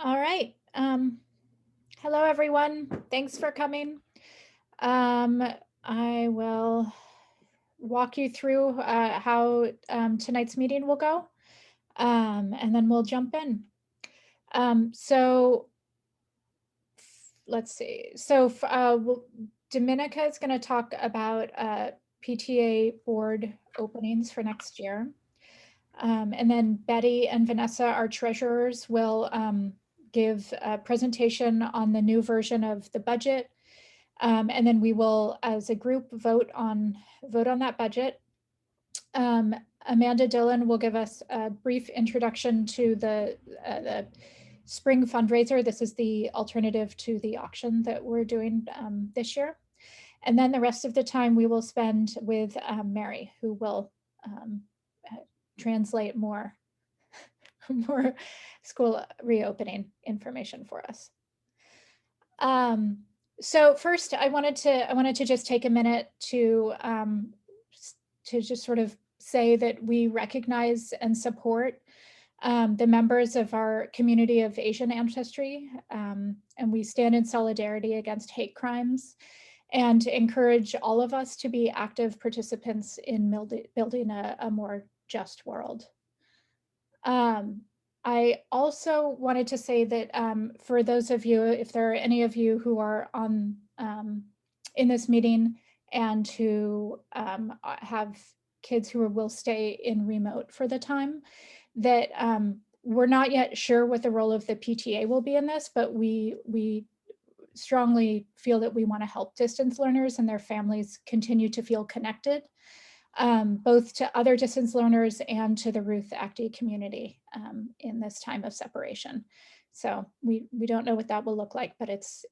All right. Hello, everyone. Thanks for coming. I will walk you through how tonight's meeting will go, and then we'll jump in. So let's see. So Dominica is going to talk about PTA board openings for next year. And then Betty and Vanessa, our treasurers, will give a presentation on the new version of the budget. And then we will, as a group, vote on that budget. Amanda Dillon will give us a brief introduction to the spring fundraiser. This is the alternative to the auction that we're doing this year. And then the rest of the time we will spend with Mary, who will translate more school reopening information for us. So first, I wanted to just take a minute to just sort of say that we recognize and support the members of our community of Asian ancestry, and we stand in solidarity against hate crimes and encourage all of us to be active participants in building a more just world. I also wanted to say that for those of you, if there are any of you who are on in this meeting and who have kids who will stay in remote for the time, that we're not yet sure what the role of the PTA will be in this, but we strongly feel that we want to help distance learners and their families continue to feel connected, both to other distance learners and to the Ruth Acty community in this time of separation. So we don't know what that will look like, but it's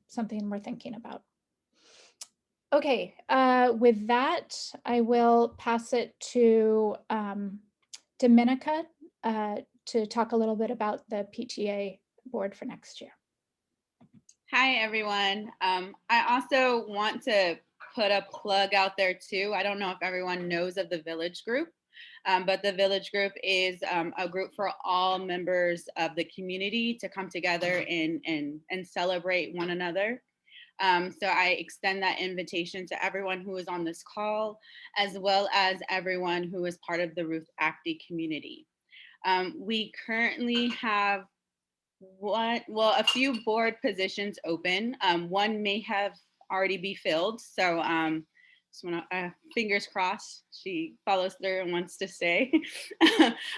something we're thinking about. Okay, with that, I will pass it to Dominica to talk a little bit about the PTA board for next year. Hi, everyone. I also want to put a plug out there too. I don't know if everyone knows of the Village Group, but the Village Group is a group for all members of the community to come together and celebrate one another. So I extend that invitation to everyone who is on this call, as well as everyone who is part of the Ruth Acty community. We currently have a few board positions open. One may have already be filled. So just want to, fingers crossed, she follows through and wants to stay.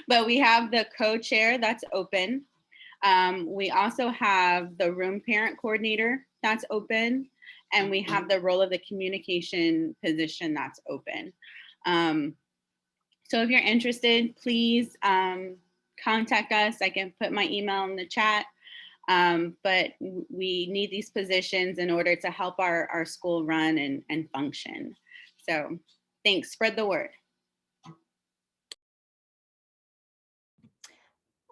But we have the co-chair that's open. We also have the room parent coordinator that's open. And we have the role of the communication position that's open. So if you're interested, please contact us. I can put my email in the chat, but we need these positions in order to help our school run and function. So thanks, spread the word.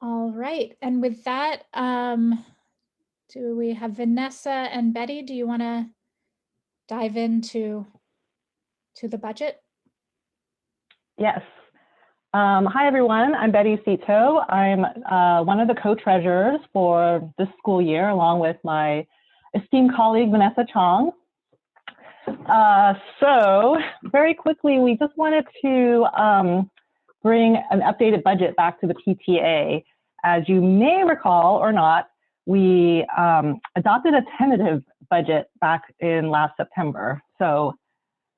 All right, and with that, do we have Vanessa and Betty? Do you want to dive into the budget? Yes. Hi, everyone. I'm Betty Cito. I'm one of the co-treasurers for this school year, along with my esteemed colleague, Vanessa Chong. So very quickly, we just wanted to bring an updated budget back to the PTA. As you may recall or not, we adopted a tentative budget back in last September. So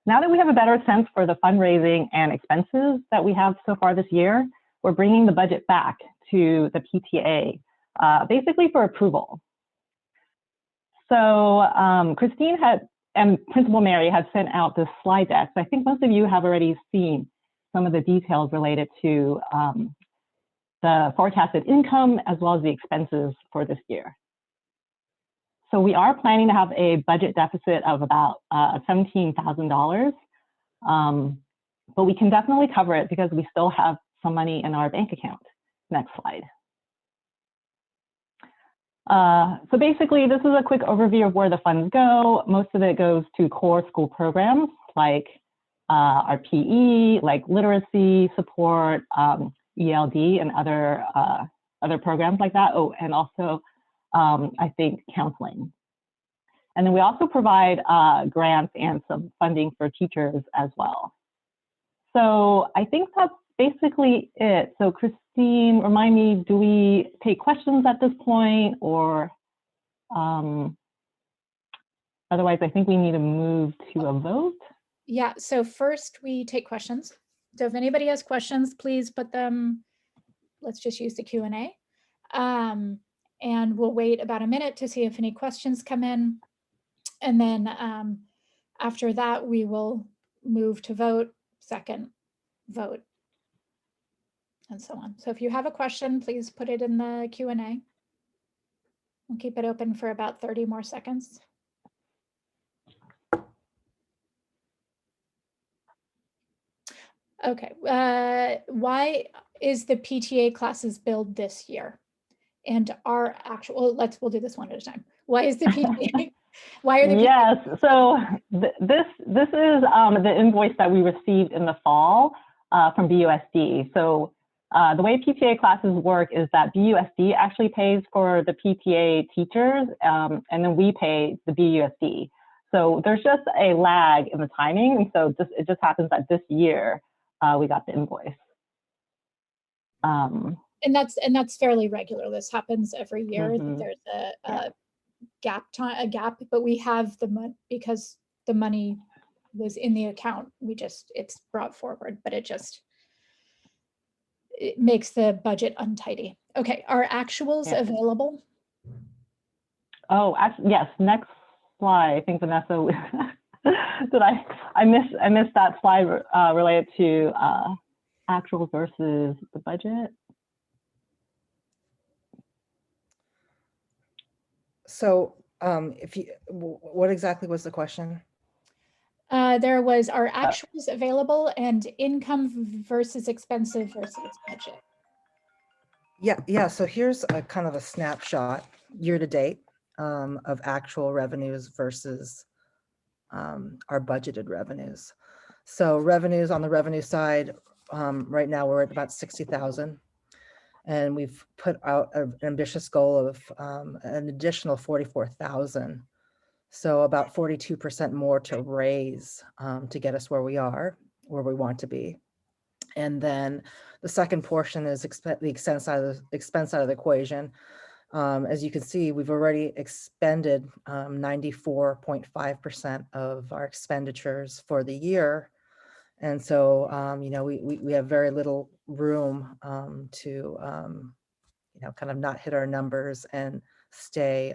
now that we have a better sense for the fundraising and expenses that we have so far this year, we're bringing the budget back to the PTA, basically for approval. So Christine and Principal Mary had sent out this slide deck. So I think most of you have already seen some of the details related to the forecasted income as well as the expenses for this year. So we are planning to have a budget deficit of about $17,000, but we can definitely cover it because we still have some money in our bank account. Next slide. So basically, this is a quick overview of where the funds go. Most of it goes to core school programs like our PE, like literacy support, ELD, and other other programs like that. Oh, and also I think counseling. And then we also provide grants and some funding for teachers as well. So I think that's basically it. So Christine, remind me, do we take questions at this point, or otherwise I think we need to move to a vote? Yeah, so first we take questions. So if anybody has questions, please put them, let's just use the Q&A. And we'll wait about a minute to see if any questions come in. And then after that, we will move to vote, second vote, and so on. So if you have a question, please put it in the Q&A. We'll keep it open for about 30 more seconds. Okay, why is the PTA classes billed this year? And our actual, we'll do this one at a time. Why is the PTA, why are the PTA? Yes, so this is the invoice that we received in the fall from BUSD. So the way PTA classes work is that BUSD actually pays for the PTA teachers, and then we pay the BUSD. So there's just a lag in the timing, and so it just happens that this year we got the invoice. And that's fairly regular. This happens every year. Mm-hmm. There's a gap, but we have the money because the money was in the account. It's brought forward, but it makes the budget untidy. Okay, are actuals available? Oh, yes. Next slide. I think Vanessa, I missed that slide related to actual versus the budget. So what exactly was the question? There was, are actuals available and income versus expensive versus budget? Yeah. So here's a kind of a snapshot year to date of actual revenues versus our budgeted revenues. So revenues on the revenue side, right now we're at about 60,000. And we've put out an ambitious goal of an additional 44,000. So about 42% more to raise to get us where we want to be. And then the second portion is the expense side of the equation. As you can see, we've already expended 94.5% of our expenditures for the year. And so, we have very little room to, kind of not hit our numbers and stay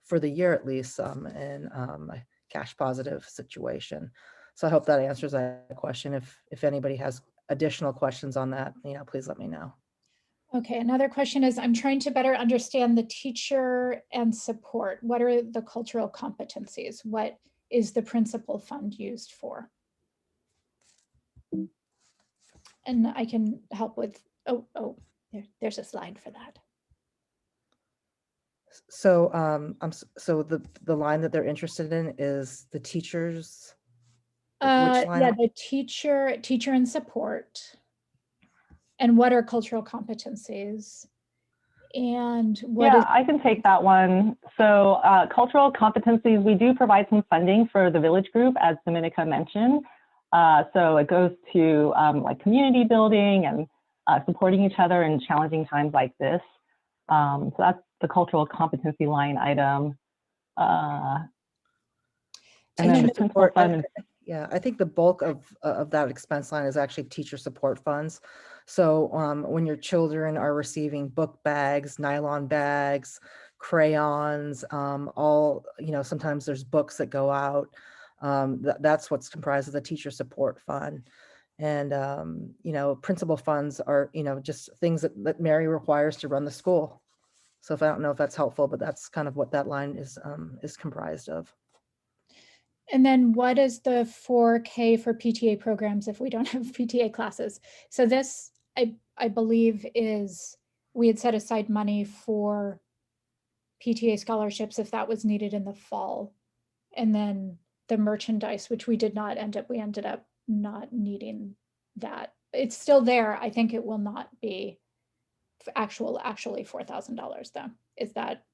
for the year at least in a cash positive situation. So I hope that answers that question. If anybody has additional questions on that, please let me know. Okay, another question is, I'm trying to better understand the teacher and support. What are the cultural competencies? What is the principal fund used for? And I can help with, there's a slide for that. So so the line that they're interested in is the teachers. Which line? Yeah, the teacher and support. And what are cultural competencies? And what is— I can take that one. So cultural competencies, we do provide some funding for the village group, as Dominica mentioned. So it goes to like community building and supporting each other in challenging times like this. So that's the cultural competency line item. And then the support fund. Yeah, I think the bulk of that expense line is actually teacher support funds. So when your children are receiving book bags, nylon bags, crayons, sometimes there's books that go out. That's what's comprised of the teacher support fund. And, principal funds are, just things that Mary requires to run the school. So I don't know if that's helpful, but that's kind of what that line is comprised of. And then what is the 4K for PTA programs if we don't have PTA classes? So this, I believe, is, we had set aside money for PTA scholarships if that was needed in the fall. And then the merchandise, which we ended up not needing that. It's still there. I think it will not be actually $4,000 though. Is that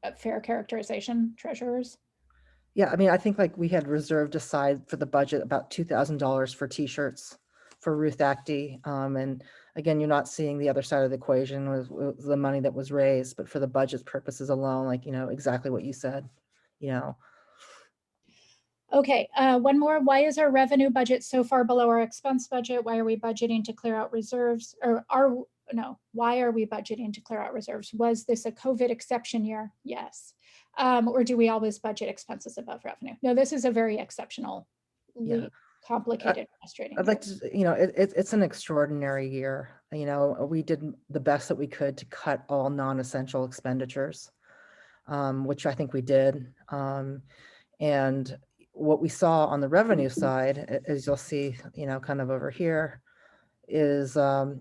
a fair characterization, treasurers? Yeah, I mean, I think like we had reserved aside for the budget about $2,000 for t-shirts for Ruth Acty. And again, you're not seeing the other side of the equation was the money that was raised, but for the budget purposes alone, like, exactly what you said, you know. Okay, one more. Why is our revenue budget so far below our expense budget? Why are we budgeting to clear out reserves? Why are we budgeting to clear out reserves? Was this a COVID exception year? Yes. Or do we always budget expenses above revenue? No, this is a very exceptionally complicated, frustrating I'd year. like to, it's an extraordinary year. We did the best that we could to cut all non-essential expenditures, which I think we did. And what we saw on the revenue side, as you'll see, kind of over here, is the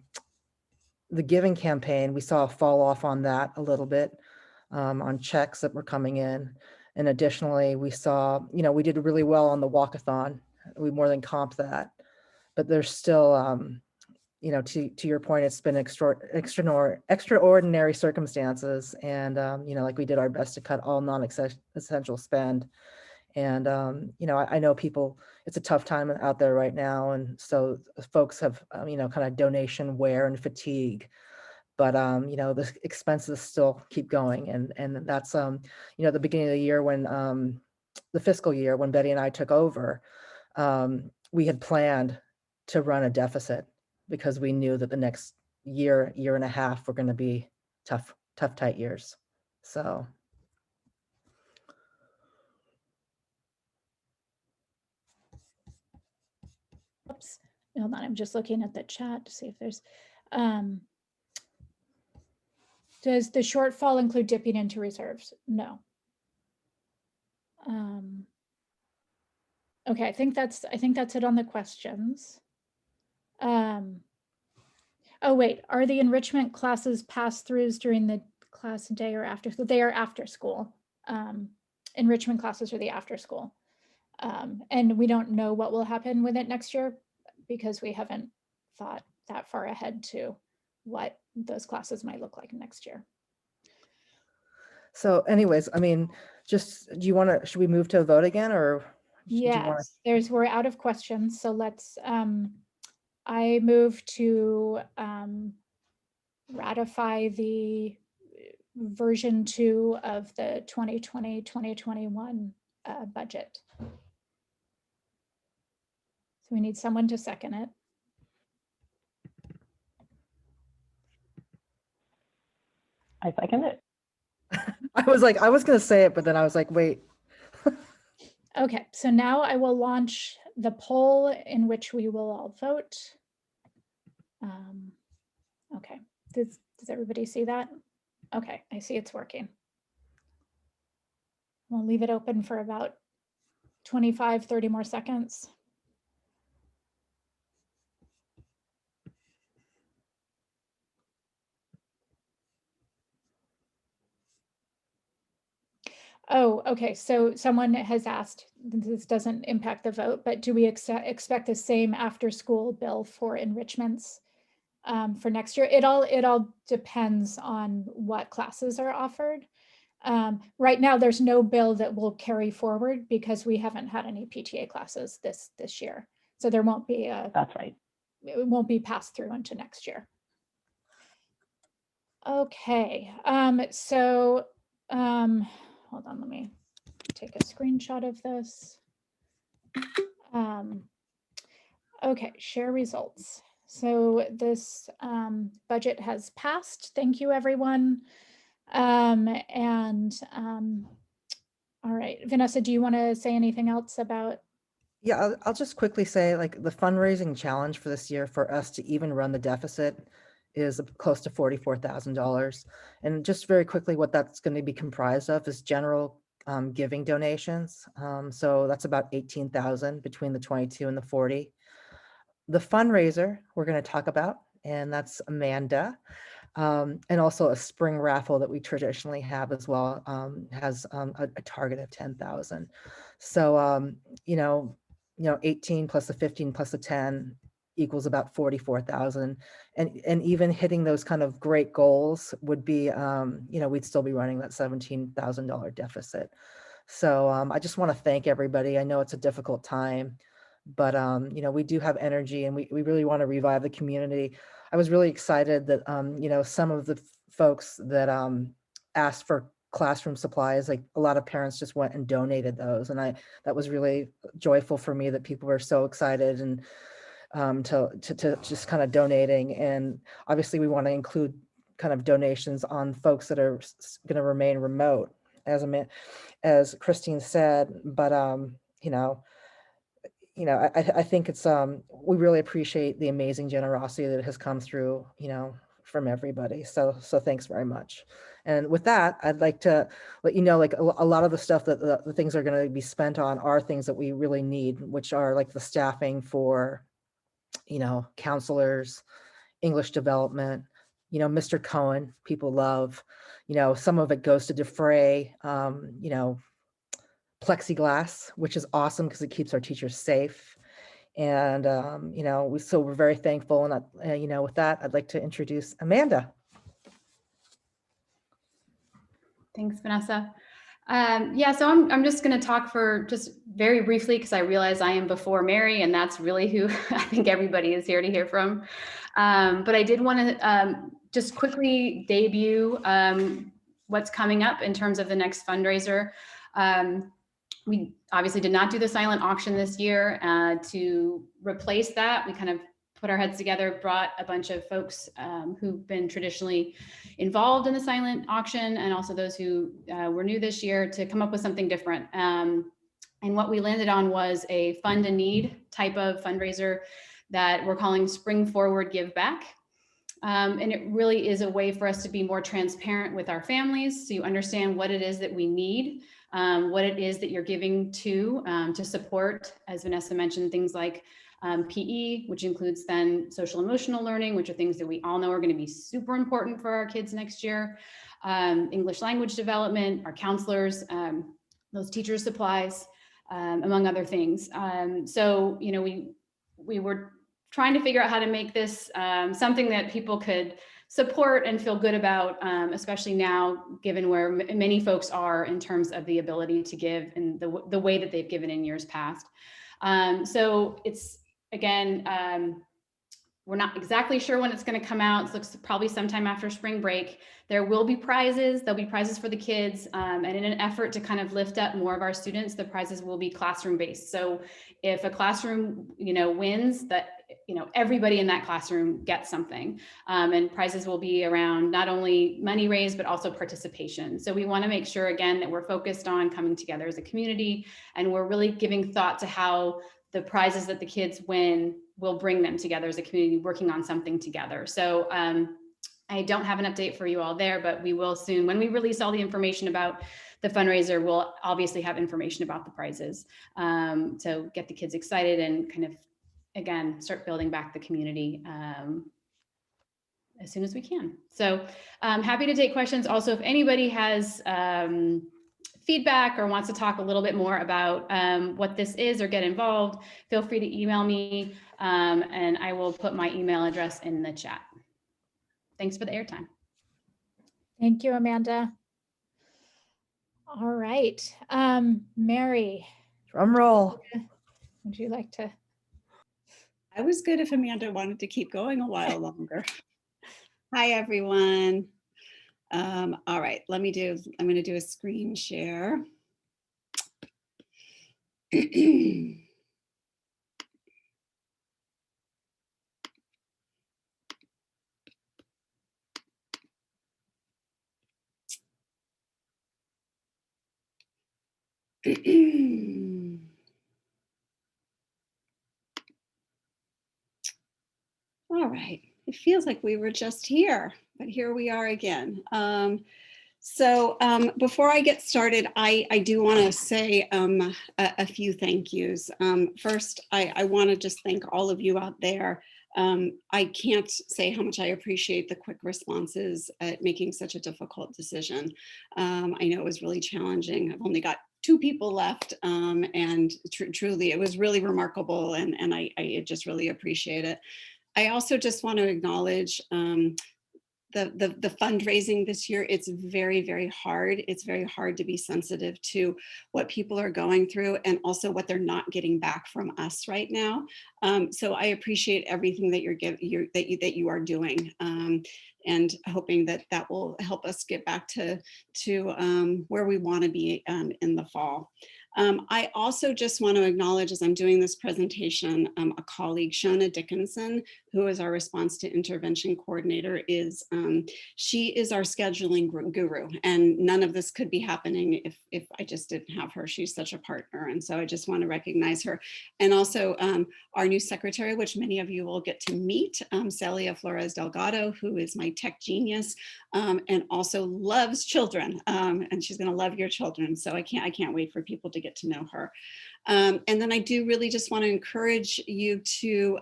giving campaign. We saw a fall off on that a little bit, on checks that were coming in. And additionally, we saw, we did really well on the walkathon. We more than comped that. But there's still, to your point, it's been extraordinary circumstances. And, like we did our best to cut all non-essential spend. And, I know people, it's a tough time out there right now. And so folks have, kind of donation wear and fatigue. But, the expenses still keep going. And that's, the beginning of the year when, the fiscal year, when Betty and I took over, we had planned to run a deficit because we knew that the next year and a half were going to be tough, tight years. So. Oops, hold on, I'm just looking at the chat to see if there's, does the shortfall include dipping into reserves? No. Okay, I think that's it on the questions. Oh wait, are the enrichment classes pass-throughs during the class day or after? So they are after school. Enrichment classes are the after school. And we don't know what will happen with it next year because we haven't thought that far ahead to what those classes might look like next year. So anyways, I mean, just, should we move to a vote again, or? Yes, we're out of questions. So let's, I move to ratify the version 2 of the 2020-2021 budget. So we need someone to second it. I second it. I was going to say it, but then I was like, wait. Okay, so now I will launch the poll in which we will all vote. Okay, does everybody see that? Okay, I see it's working. We'll leave it open for about 25, 30 more seconds. Oh, okay. So someone has asked, this doesn't impact the vote, but do we expect the same after school bill for enrichments for next year? It all depends on what classes are offered. Right now, there's no bill that will carry forward because we haven't had any PTA classes this year. So there won't be That's right. It won't be passed through into next year. Okay, hold on, let me take a screenshot of this. Okay, share results. So this budget has passed. Thank you, everyone. All right, Vanessa, do you want to say anything else about? Yeah, I'll just quickly say, like, the fundraising challenge for this year for us to even run the deficit is close to $44,000. And just very quickly, what that's going to be comprised of is general giving donations. So that's about 18,000 between the 22 and the 40. The fundraiser we're going to talk about, and that's Amanda. And also a spring raffle that we traditionally have as well, has a target of 10,000. So, 18 plus the 15 plus the 10 equals about 44,000. And even hitting those kind of great goals would be, we'd still be running that $17,000 deficit. So I just want to thank everybody. I know it's a difficult time, but we do have energy, and we really want to revive the community. I was really excited that some of the folks that asked for classroom supplies, like a lot of parents just went and donated those, and that was really joyful for me that people were so excited and to just kind of donating. And obviously we want to include kind of donations on folks that are going to remain remote, as Christine said. But I think it's we really appreciate the amazing generosity that has come through, from everybody. So thanks very much. And with that, I'd like to let you know, like a lot of the stuff that the things are going to be spent on are things that we really need, which are like the staffing for, counselors, English development, Mr. Cohen, people love, some of it goes to defray, plexiglass, which is awesome because it keeps our teachers safe. And, so we're very thankful. And, with that, I'd like to introduce Amanda. Thanks, Vanessa. So I'm just going to talk for just very briefly, because I realize I am before Mary, and that's really who I think everybody is here to hear from. But I did want to just quickly debut what's coming up in terms of the next fundraiser. We obviously did not do the silent auction this year. To replace that, we kind of put our heads together, brought a bunch of folks who've been traditionally involved in the silent auction, and also those who were new this year, to come up with something different. And what we landed on was a fund a need type of fundraiser that we're calling Spring Forward Give Back. And it really is a way for us to be more transparent with our families, so you understand what it is that we need, what it is that you're giving to support, as Vanessa mentioned, things like PE, which includes then social emotional learning, which are things that we all know are going to be super important for our kids next year. English language development, our counselors, those teacher supplies, among other things. So, we were trying to figure out how to make this something that people could support and feel good about, especially now, given where many folks are in terms of the ability to give and the way that they've given in years past. So it's, again, we're not exactly sure when it's going to come out. It looks probably sometime after spring break. There will be prizes. There'll be prizes for the kids. And in an effort to kind of lift up more of our students, the prizes will be classroom based. So if a classroom, wins, that, everybody in that classroom gets something. And prizes will be around not only money raised, but also participation. So we want to make sure, again, that we're focused on coming together as a community, and we're really giving thought to how the prizes that the kids win will bring them together as a community, working on something together. So I don't have an update for you all there, but we will soon. When we release all the information about the fundraiser, we'll obviously have information about the prizes. So get the kids excited and kind of, again, start building back the community as soon as we can. So I'm happy to take questions. Also, if anybody has feedback or wants to talk a little bit more about what this is or get involved, feel free to email me, and I will put my email address in the chat. Thanks for the airtime. Thank you, Amanda. All right, Mary. Drum roll. Would you like to? I was good if Amanda wanted to keep going a while longer. Hi, everyone. All right, I'm going to do a screen share. All right, it feels like we were just here, but here we are again. So before I get started, I do want to say a few thank yous. First, I want to just thank all of you out there. I can't say how much I appreciate the quick responses at making such a difficult decision. I know it was really challenging. I've only got two people left, and truly it was really remarkable, and I just really appreciate it. I also just want to acknowledge the fundraising this year. It's very, very hard. It's very hard to be sensitive to what people are going through and also what they're not getting back from us right now. So I appreciate everything that that you are doing, and hoping that that will help us get back to where we want to be in the fall. I also just want to acknowledge, as I'm doing this presentation, a colleague, Shona Dickinson, who is our response to intervention coordinator, she is our scheduling guru, and none of this could be happening if I just didn't have her. She's such a partner, and so I just want to recognize her. And also our new secretary, which many of you will get to meet, Celia Flores Delgado, who is my tech genius, and also loves children, and she's going to love your children. So I can't wait for people to get to know her. And then I do really just want to encourage you to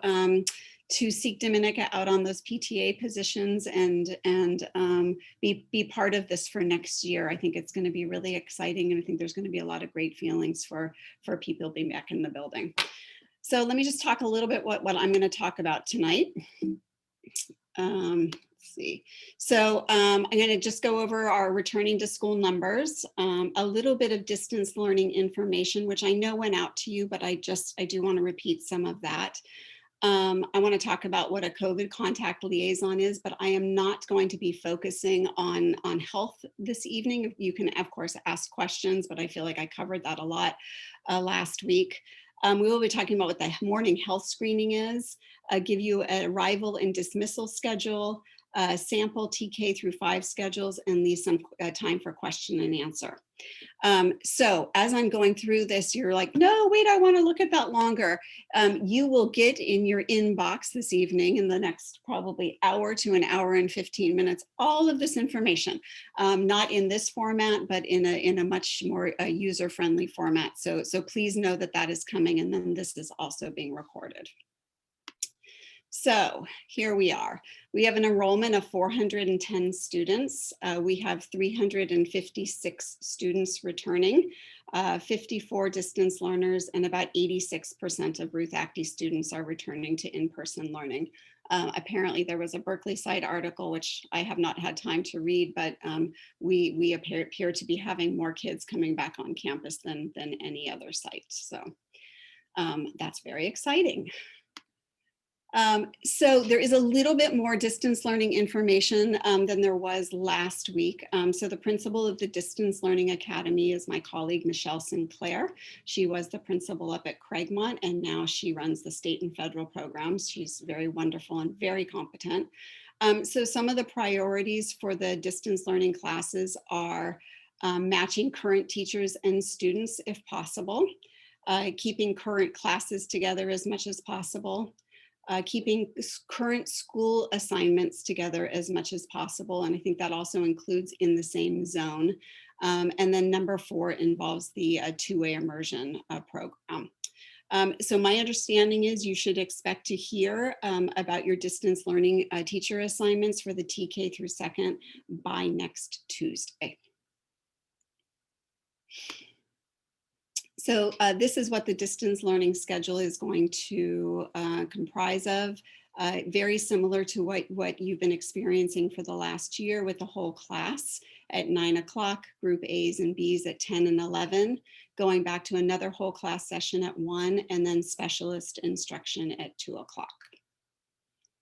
seek Dominica out on those PTA positions and be part of this for next year. I think it's going to be really exciting, and I think there's going to be a lot of great feelings for people being back in the building. So let me just talk a little bit what I'm going to talk about tonight. See. So I'm going to just go over our returning to school numbers, a little bit of distance learning information, which I know went out to you, but I do want to repeat some of that. I want to talk about what a COVID contact liaison is, but I am not going to be focusing on health this evening. You can, of course, ask questions, but I feel like I covered that a lot last week. We will be talking about what the morning health screening is, give you an arrival and dismissal schedule, sample TK through 5 schedules, and leave some time for question and answer. So as I'm going through this, you're like, no, wait, I want to look at that longer. You will get in your inbox this evening, in the next probably hour to an hour and 15 minutes, all of this information, not in this format, but in a much more user-friendly format. So please know that that is coming, and then this is also being recorded. So here we are. We have an enrollment of 410 students. We have 356 students returning, 54 distance learners, and about 86% of Ruth Acty students are returning to in-person learning. Apparently there was a Berkeley site article, which I have not had time to read, but we appear to be having more kids coming back on campus than any other site. So that's very exciting. So there is a little bit more distance learning information than there was last week. So the principal of the Distance Learning Academy is my colleague, Michelle Sinclair. She was the principal up at Craigmont, and now she runs the state and federal programs. She's very wonderful and very competent. So some of the priorities for the distance learning classes are matching current teachers and students if possible, keeping current classes together as much as possible, keeping current school assignments together as much as possible. And I think that also includes in the same zone. And then number 4 involves the two-way immersion program. So my understanding is you should expect to hear about your distance learning teacher assignments for the TK through 2nd by next Tuesday. So this is what the distance learning schedule is going to comprise of. Very similar to what you've been experiencing for the last year, with the whole class at 9 o'clock, group A's and B's at 10 and 11, going back to another whole class session at 1, and then specialist instruction at 2 o'clock.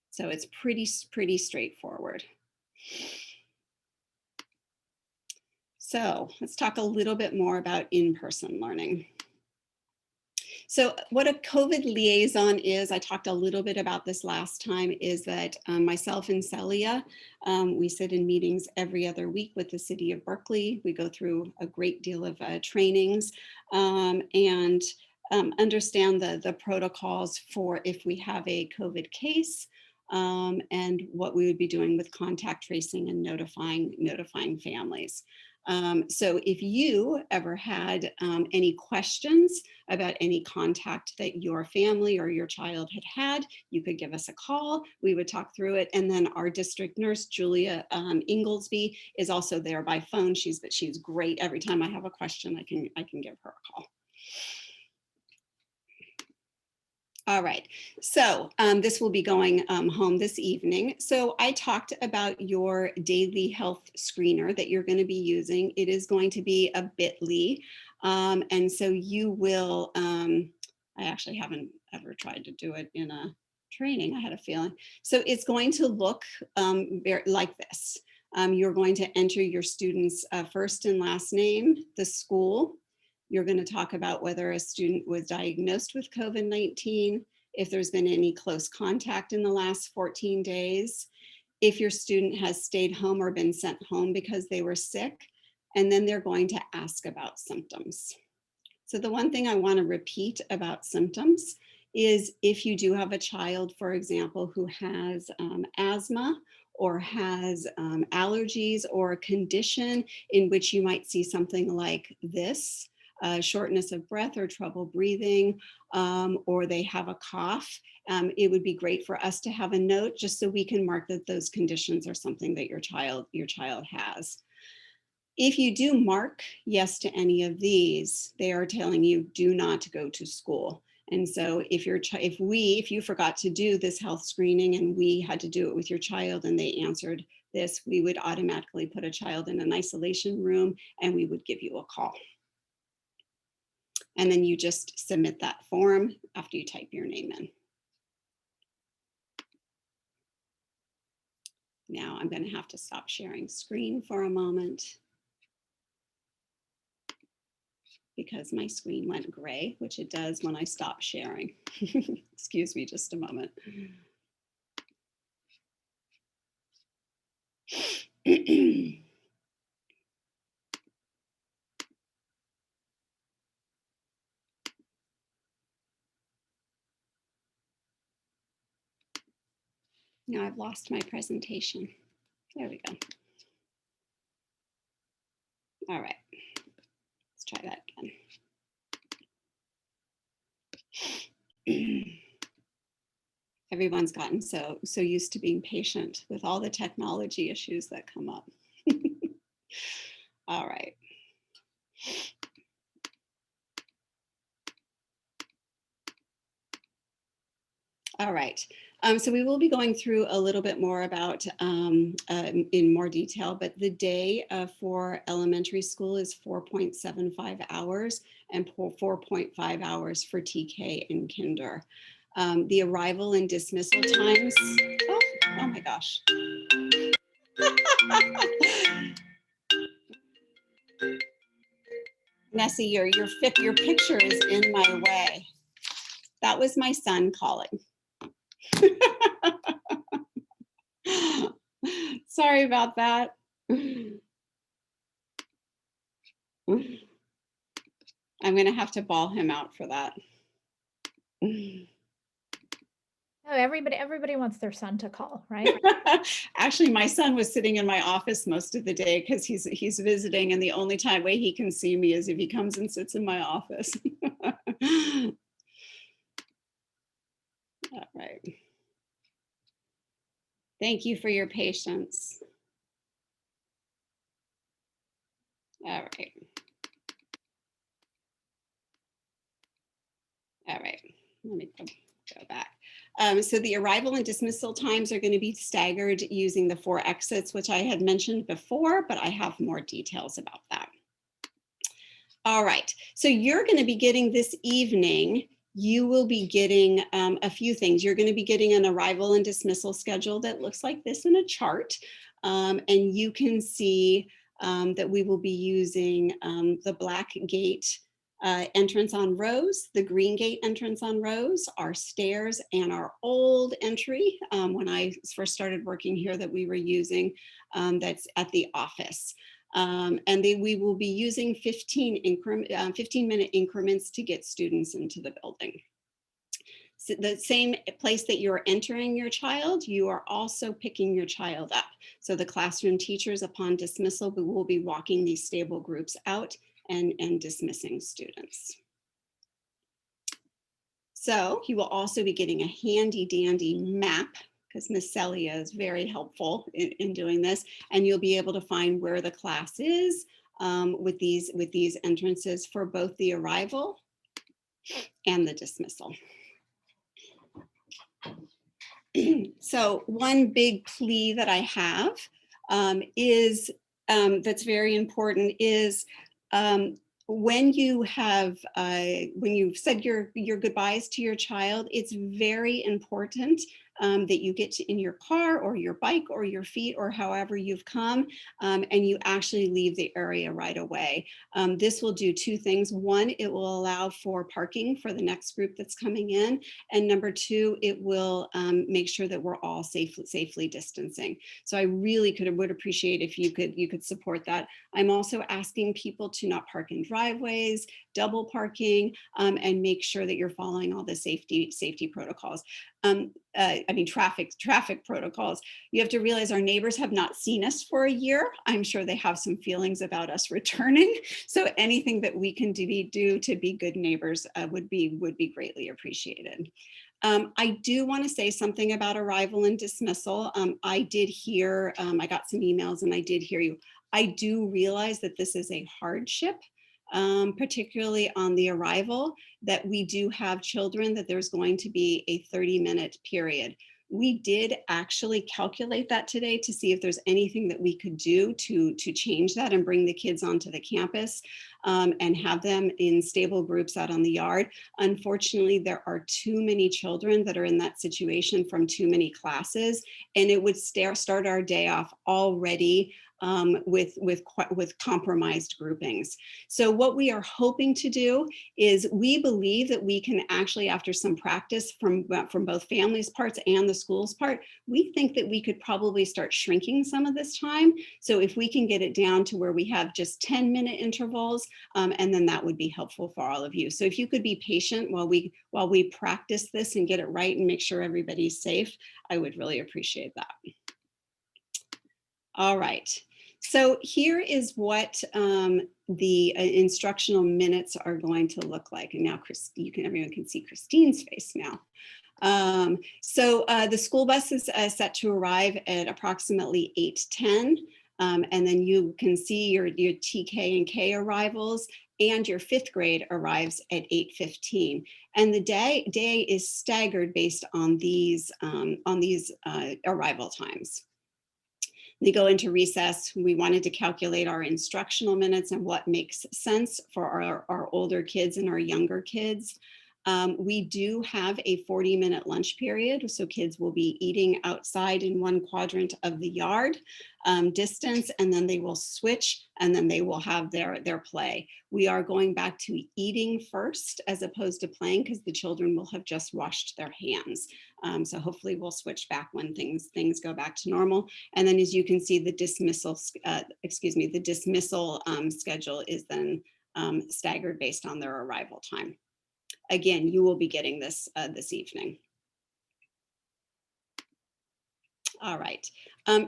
So it's pretty straightforward. So let's talk a little bit more about in-person learning. So what a COVID liaison is, I talked a little bit about this last time, is that myself and Celia, we sit in meetings every other week with the city of Berkeley. We go through a great deal of trainings and understand the protocols for if we have a COVID case, and what we would be doing with contact tracing and notifying families. So if you ever had any questions about any contact that your family or your child had, you could give us a call. We would talk through it. And then our district nurse, Julia Inglesby, is also there by phone. She's great. Every time I have a question, I can give her a call. All right, so this will be going home this evening. So I talked about your daily health screener that you're going to be using. It is going to be a bit.ly. And so you will, I actually haven't ever tried to do it in a training, I had a feeling. So it's going to look like this. You're going to enter your student's first and last name, the school. You're going to talk about whether a student was diagnosed with COVID-19, if there's been any close contact in the last 14 days, if your student has stayed home or been sent home because they were sick, and then they're going to ask about symptoms. So the one thing I want to repeat about symptoms is if you do have a child, for example, who has asthma or has allergies or a condition in which you might see something like this, shortness of breath or trouble breathing, or they have a cough, it would be great for us to have a note just so we can mark that those conditions are something that your child has. If you do mark yes to any of these, they are telling you do not go to school. And so if you forgot to do this health screening and we had to do it with your child and they answered this, we would automatically put a child in an isolation room and we would give you a call. And then you just submit that form after you type your name in. Now I'm going to have to stop sharing screen for a moment because my screen went gray, which it does when I stop sharing. Excuse me just a moment. Now I've lost my presentation. There we go. All right, let's try that again. Everyone's gotten so used to being patient with all the technology issues that come up. All right. All right, so we will be going through a little bit more about in more detail, but the day for elementary school is 4.75 hours and 4.5 hours for TK and kinder. The arrival and dismissal times, oh my gosh. Nessie, your picture is in my way. That was my son calling. Sorry about that. I'm going to have to bawl him out for that. Oh, everybody wants their son to call, right? Actually, my son was sitting in my office most of the day because he's visiting, and the only way he can see me is if he comes and sits in my office. All right. Thank you for your patience. All right. All right, let me go back. So the arrival and dismissal times are going to be staggered using the 4 exits, which I had mentioned before, but I have more details about that. All right, so you're going to be getting this evening, you will be getting a few things. You're going to be getting an arrival and dismissal schedule that looks like this in a chart. And you can see that we will be using the black gate entrance on Rose, the green gate entrance on Rose, our stairs, and our old entry when I first started working here that we were using that's at the office. And we will be using 15-minute increments to get students into the building. the same place that you're entering your child, you are also picking your child up. So the classroom teachers upon dismissal will be walking these stable groups out and dismissing students. So you will also be getting a handy dandy map, because Miss Celia is very helpful in doing this, and you'll be able to find where the class is with these entrances for both the arrival and the dismissal. So one big plea that I have is that's very important is when you've said your goodbyes to your child, it's very important that you get in your car or your bike or your feet or however you've come, and you actually leave the area right away. This will do two things. One, it will allow for parking for the next group that's coming in. And number two, it will make sure that we're all safely distancing. So I really would appreciate if you could support that. I'm also asking people to not park in driveways, double parking, and make sure that you're following all the safety protocols. Traffic protocols. You have to realize our neighbors have not seen us for a year. I'm sure they have some feelings about us returning. So anything that we can do to be good neighbors would be greatly appreciated. I do want to say something about arrival and dismissal. I did hear, I got some emails and I did hear you. I do realize that this is a hardship, particularly on the arrival, that we do have children, that there's going to be a 30-minute period. We did actually calculate that today to see if there's anything that we could do to change that and bring the kids onto the campus and have them in stable groups out on the yard. Unfortunately, there are too many children that are in that situation from too many classes, and it would start our day off already with compromised groupings. So what we are hoping to do is we believe that we can actually, after some practice from both families' parts and the school's part, we think that we could probably start shrinking some of this time. So if we can get it down to where we have just 10-minute intervals, and then that would be helpful for all of you. So if you could be patient while we practice this and get it right and make sure everybody's safe, I would really appreciate that. All right. So here is what the instructional minutes are going to look like. And now everyone can see Christine's face now. So the school bus is set to arrive at approximately 8:10. And then you can see your TK and K arrivals, and your 5th grade arrives at 8:15. And the day is staggered based on these arrival times. They go into recess. We wanted to calculate our instructional minutes and what makes sense for our older kids and our younger kids. We do have a 40-minute lunch period, so kids will be eating outside in one quadrant of the yard distance, and then they will switch, and then they will have their play. We are going back to eating first as opposed to playing, because the children will have just washed their hands. So hopefully we'll switch back when things go back to normal. And then, as you can see, the dismissal schedule is then staggered based on their arrival time. Again, you will be getting this this evening. All right.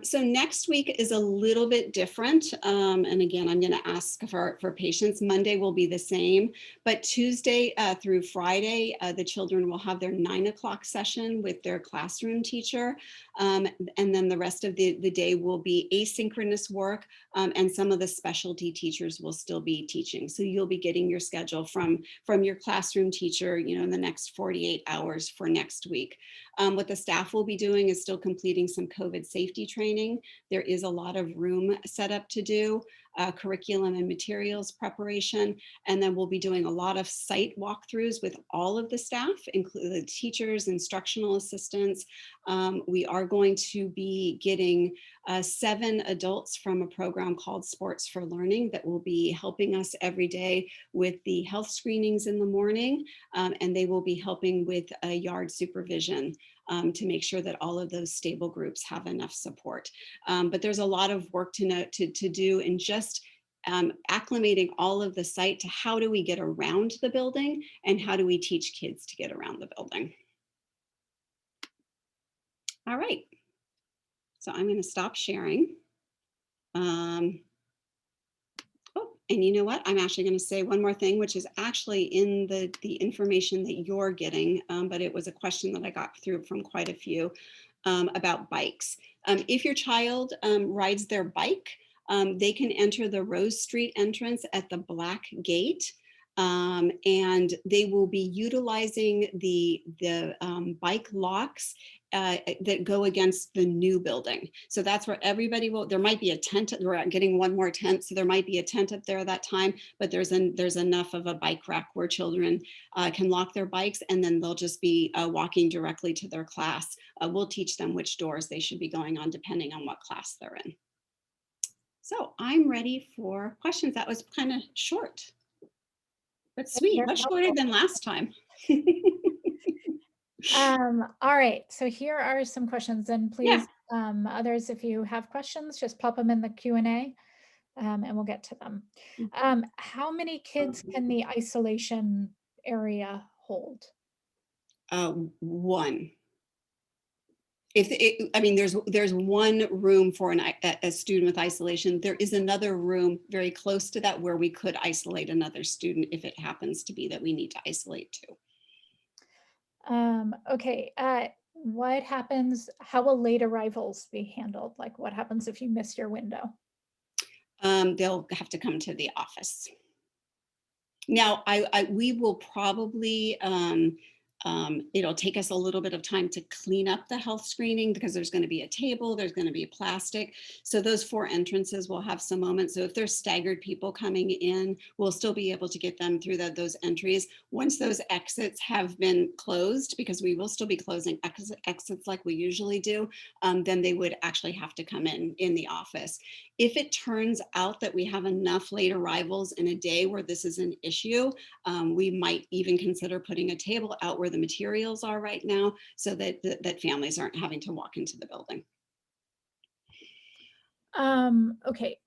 So next week is a little bit different. And again, I'm going to ask for patience. Monday will be the same, but Tuesday through Friday, the children will have their 9 o'clock session with their classroom teacher. And then the rest of the day will be asynchronous work, and some of the specialty teachers will still be teaching. So you'll be getting your schedule from your classroom teacher, in the next 48 hours for next week. What the staff will be doing is still completing some COVID safety training. There is a lot of room set up to do, curriculum and materials preparation, and then we'll be doing a lot of site walkthroughs with all of the staff, including the teachers, instructional assistants. We are going to be getting 7 adults from a program called Sports for Learning that will be helping us every day with the health screenings in the morning, and they will be helping with yard supervision to make sure that all of those stable groups have enough support. But there's a lot of work to do in just acclimating all of the site to how do we get around the building and how do we teach kids to get around the building. All right. So I'm going to stop sharing. Oh, and you know what? I'm actually going to say one more thing, which is actually in the information that you're getting, but it was a question that I got through from quite a few about bikes. If your child rides their bike, they can enter the Rose Street entrance at the black gate. And they will be utilizing the bike locks that go against the new building. So that's where everybody will, there might be a tent, we're getting one more tent, so there might be a tent up there at that time, but there's enough of a bike rack where children can lock their bikes, and then they'll just be walking directly to their class. We'll teach them which doors they should be going on depending on what class they're in. So I'm ready for questions. That was kind of short, but sweet, Very much helpful. shorter than last time. All right, so here are some questions, and please, others, if you have questions, just pop them in the Q&A, and we'll get to them. How many kids can the isolation area hold? One. I mean, there's one room for a student with isolation. There is another room very close to that where we could isolate another student if it happens to be that we need to isolate two. Okay, what happens, how will late arrivals be handled? Like, what happens if you miss your window? They'll have to come to the office. Now, we will probably, it'll take us a little bit of time to clean up the health screening because there's going to be a table, there's going to be plastic. So those 4 entrances will have some moments. So if there's staggered people coming in, we'll still be able to get them through those entries. Once those exits have been closed, because we will still be closing exits like we usually do, then they would actually have to come in the office. If it turns out that we have enough late arrivals in a day where this is an issue, we might even consider putting a table out where the materials are right now so that families aren't having to walk into the building. Okay,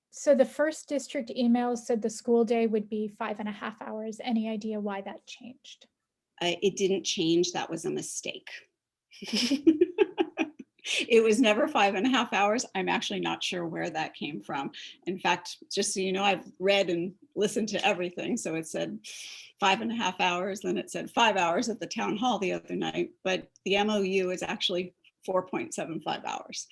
so the first district email said the school day would be 5.5 hours. Any idea why that changed? It didn't change. That was a mistake. It was never 5.5 hours. I'm actually not sure where that came from. In fact, just so you know, I've read and listened to everything. So it said 5.5 hours, then it said 5 hours at the town hall the other night, but the MOU is actually 4.75 hours.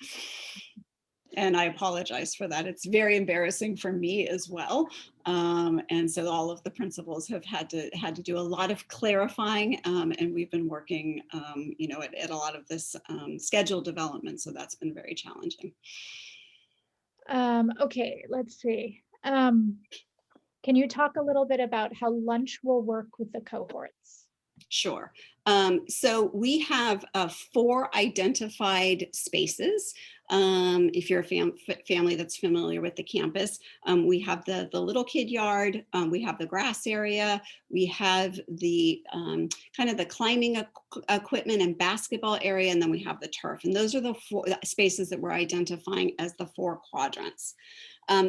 And I apologize for that. It's very embarrassing for me as well. And so all of the principals have had to do a lot of clarifying, and we've been working, at a lot of this schedule development. So that's been very challenging. Okay, let's see. Can you talk a little bit about how lunch will work with the cohorts? Sure. So we have 4 identified spaces. If you're a family that's familiar with the campus, we have the little kid yard, we have the grass area, we have the kind of the climbing equipment and basketball area, and then we have the turf. And those are the 4 spaces that we're identifying as the 4 quadrants.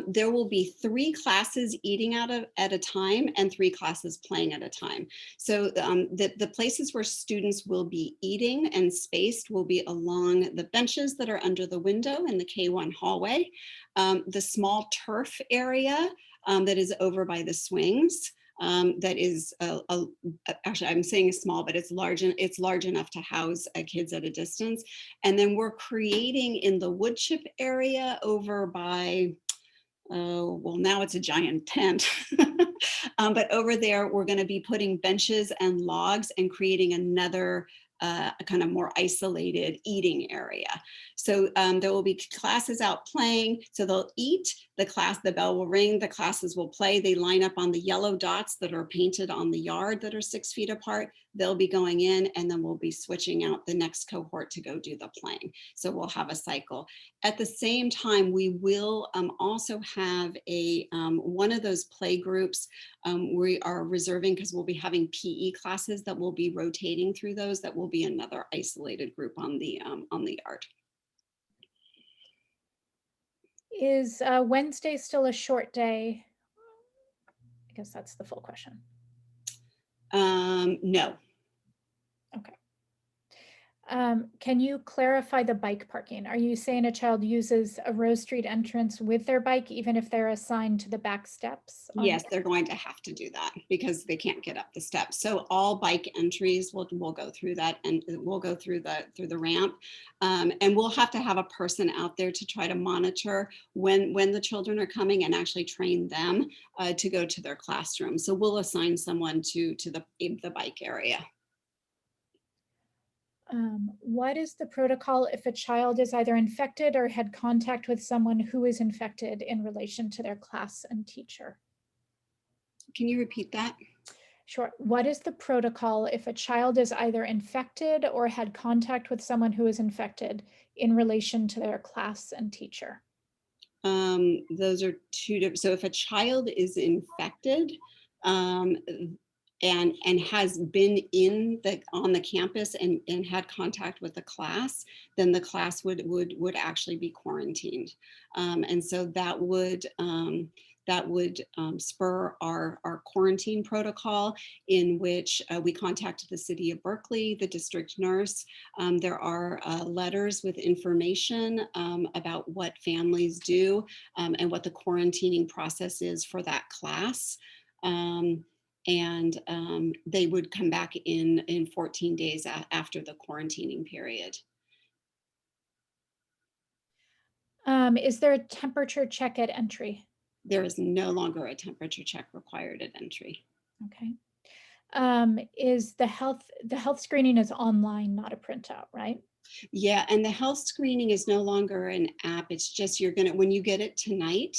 There will be 3 classes eating out at a time and 3 classes playing at a time. So the places where students will be eating and spaced will be along the benches that are under the window in the K1 hallway, the small turf area that is over by the swings. That is actually, I'm saying small, but it's large enough to house kids at a distance. And then we're creating in the wood chip area over by, well, now it's a giant tent, but over there, we're going to be putting benches and logs and creating another kind of more isolated eating area. So there will be classes out playing. So they'll eat, the bell will ring, the classes will play. They line up on the yellow dots that are painted on the yard that are 6 feet apart. They'll be going in, and then we'll be switching out the next cohort to go do the playing. So we'll have a cycle. At the same time, we will also have one of those play groups we are reserving, because we'll be having PE classes that will be rotating through those. That will be another isolated group on the yard. Is Wednesday still a short day? I guess that's the full question. No. Okay. Can you clarify the bike parking? Are you saying a child uses a Rose Street entrance with their bike, even if they're assigned to the back steps? Yes, they're going to have to do that because they can't get up the steps. So all bike entries will go through that, and we'll go through the ramp, and we'll have to have a person out there to try to monitor when the children are coming and actually train them to go to their classroom. So we'll assign someone to the bike area. What is the protocol if a child is either infected or had contact with someone who is infected in relation to their class and teacher? Can you repeat that? Sure. What is the protocol if a child is either infected or had contact with someone who is infected in relation to their class and teacher? Those are two different. So if a child is infected, and has been on the campus and had contact with the class, then the class would actually be quarantined, and so that would spur our quarantine protocol, in which we contacted the city of Berkeley, the district nurse. There are letters with information about what families do, and what the quarantining process is for that class. And they would come back in 14 days after the quarantining period. Is there a temperature check at entry? There is no longer a temperature check required at entry. Okay. Is the health screening is online, not a printout, right? Yeah, and the health screening is no longer an app. It's just, when you get it tonight,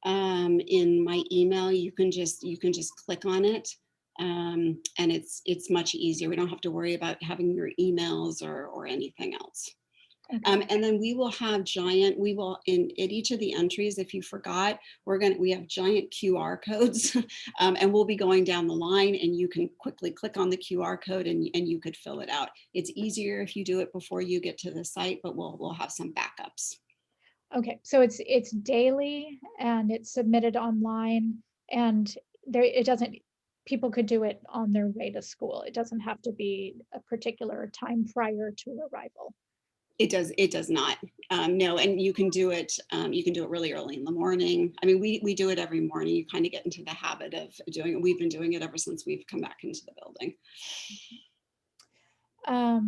in my email, you can just click on it, and it's much easier. We don't have to worry about having your emails or anything else. Okay. And then we will have at each of the entries, if you forgot, we have giant QR codes, and we'll be going down the line, and you can quickly click on the QR code and you could fill it out. It's easier if you do it before you get to the site, but we'll have some backups. Okay, so it's daily and it's submitted online, and people could do it on their way to school. It doesn't have to be a particular time prior to arrival. It does not. No, and you can do it really early in the morning. I mean, we do it every morning. You kind of get into the habit of doing it. We've been doing it ever since we've come back into the building. A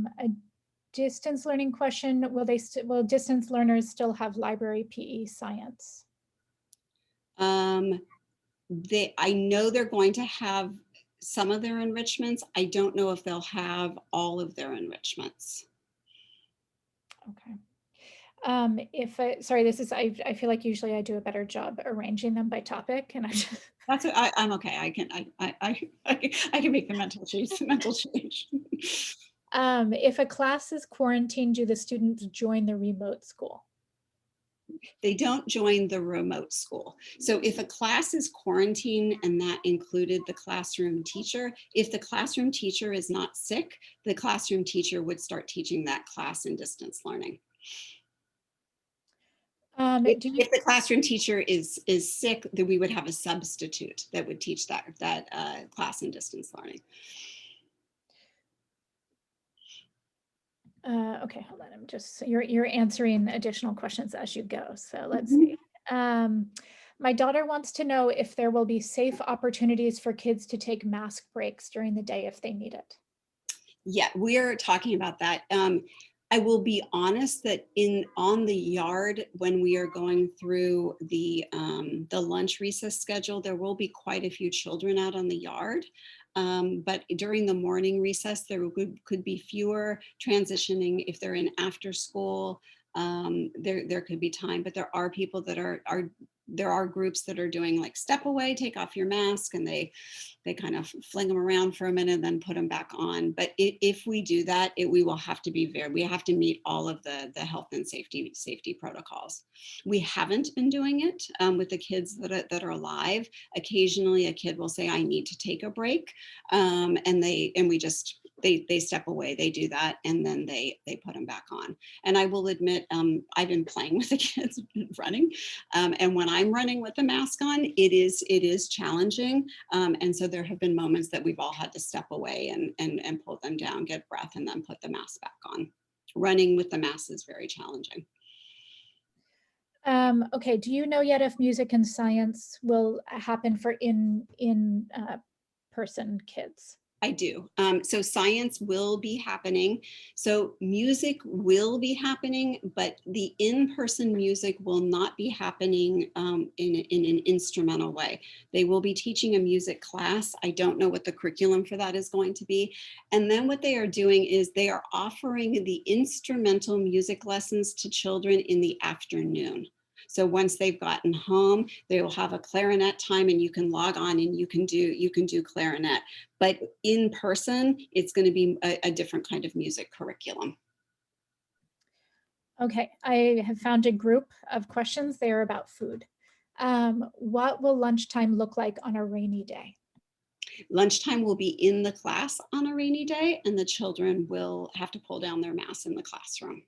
distance learning question: will distance learners still have library, PE, science? I know they're going to have some of their enrichments. I don't know if they'll have all of their enrichments. Okay. Sorry, I feel like usually I do a better job arranging them by topic, and I'm okay. I can make the mental change. If a class is quarantined, do the students join the remote school? They don't join the remote school. So if a class is quarantined, and that included the classroom teacher, if the classroom teacher is not sick, the classroom teacher would start teaching that class in distance learning. If the classroom teacher is sick, then we would have a substitute that would teach that class in distance learning. Okay, hold on. You're answering additional questions as you go. So let's see. My daughter wants to know if there will be safe opportunities for kids to take mask breaks during the day if they need it. Yeah, we're talking about that. I will be honest that on the yard, when we are going through the lunch recess schedule, there will be quite a few children out on the yard. But during the morning recess, there could be fewer transitioning. If they're in after school, there could be time, but there are people that there are groups that are doing like step away, take off your mask, and they kind of fling them around for a minute and then put them back on. But if we do that, we have to meet all of the health and safety protocols. We haven't been doing it with the kids that are alive. Occasionally a kid will say, I need to take a break. And they step away, they do that, and then they put them back on. And I will admit, I've been playing with the kids running. And when I'm running with the mask on, it is challenging. And so there have been moments that we've all had to step away and pull them down, get breath, and then put the mask back on. running with the mass is very challenging. Okay, do you know yet if music and science will happen for person kids? I do. So science will be happening. So music will be happening, but the in-person music will not be happening in an instrumental way. They will be teaching a music class. I don't know what the curriculum for that is going to be. And then what they are doing is they are offering the instrumental music lessons to children in the afternoon. So once they've gotten home, they will have a clarinet time and you can log on and you can do clarinet. But in person, it's going to be a different kind of music curriculum. Okay, I have found a group of questions. They are about food. What will lunchtime look like on a rainy day? Lunchtime will be in the class on a rainy day, and the children will have to pull down their masks in the classroom.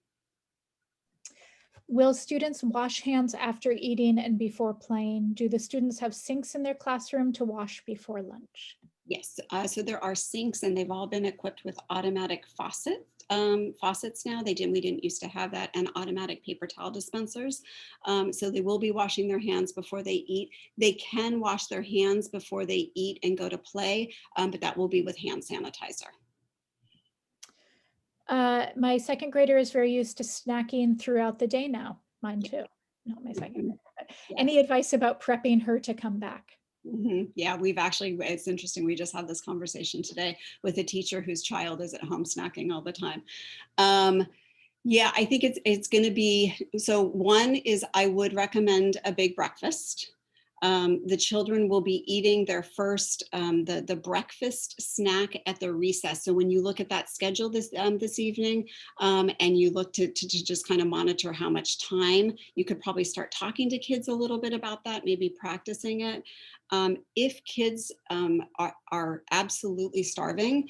Will students wash hands after eating and before playing? Do the students have sinks in their classroom to wash before lunch? Yes, so there are sinks and they've all been equipped with automatic faucets now. We didn't used to have that, and automatic paper towel dispensers. So they will be washing their hands before they eat. They can wash their hands before they eat and go to play, but that will be with hand sanitizer. My second grader is very used to snacking throughout the day now. Mine too. Not my second grader. Yeah. Any advice about prepping her to come back? Yeah, it's interesting. We just had this conversation today with a teacher whose child is at home snacking all the time. Yeah, I think it's going to be, so one is I would recommend a big breakfast. The children will be eating their first, the breakfast snack at the recess. So when you look at that schedule this evening and you look to just kind of monitor how much time, you could probably start talking to kids a little bit about that, maybe practicing it. If kids are absolutely starving,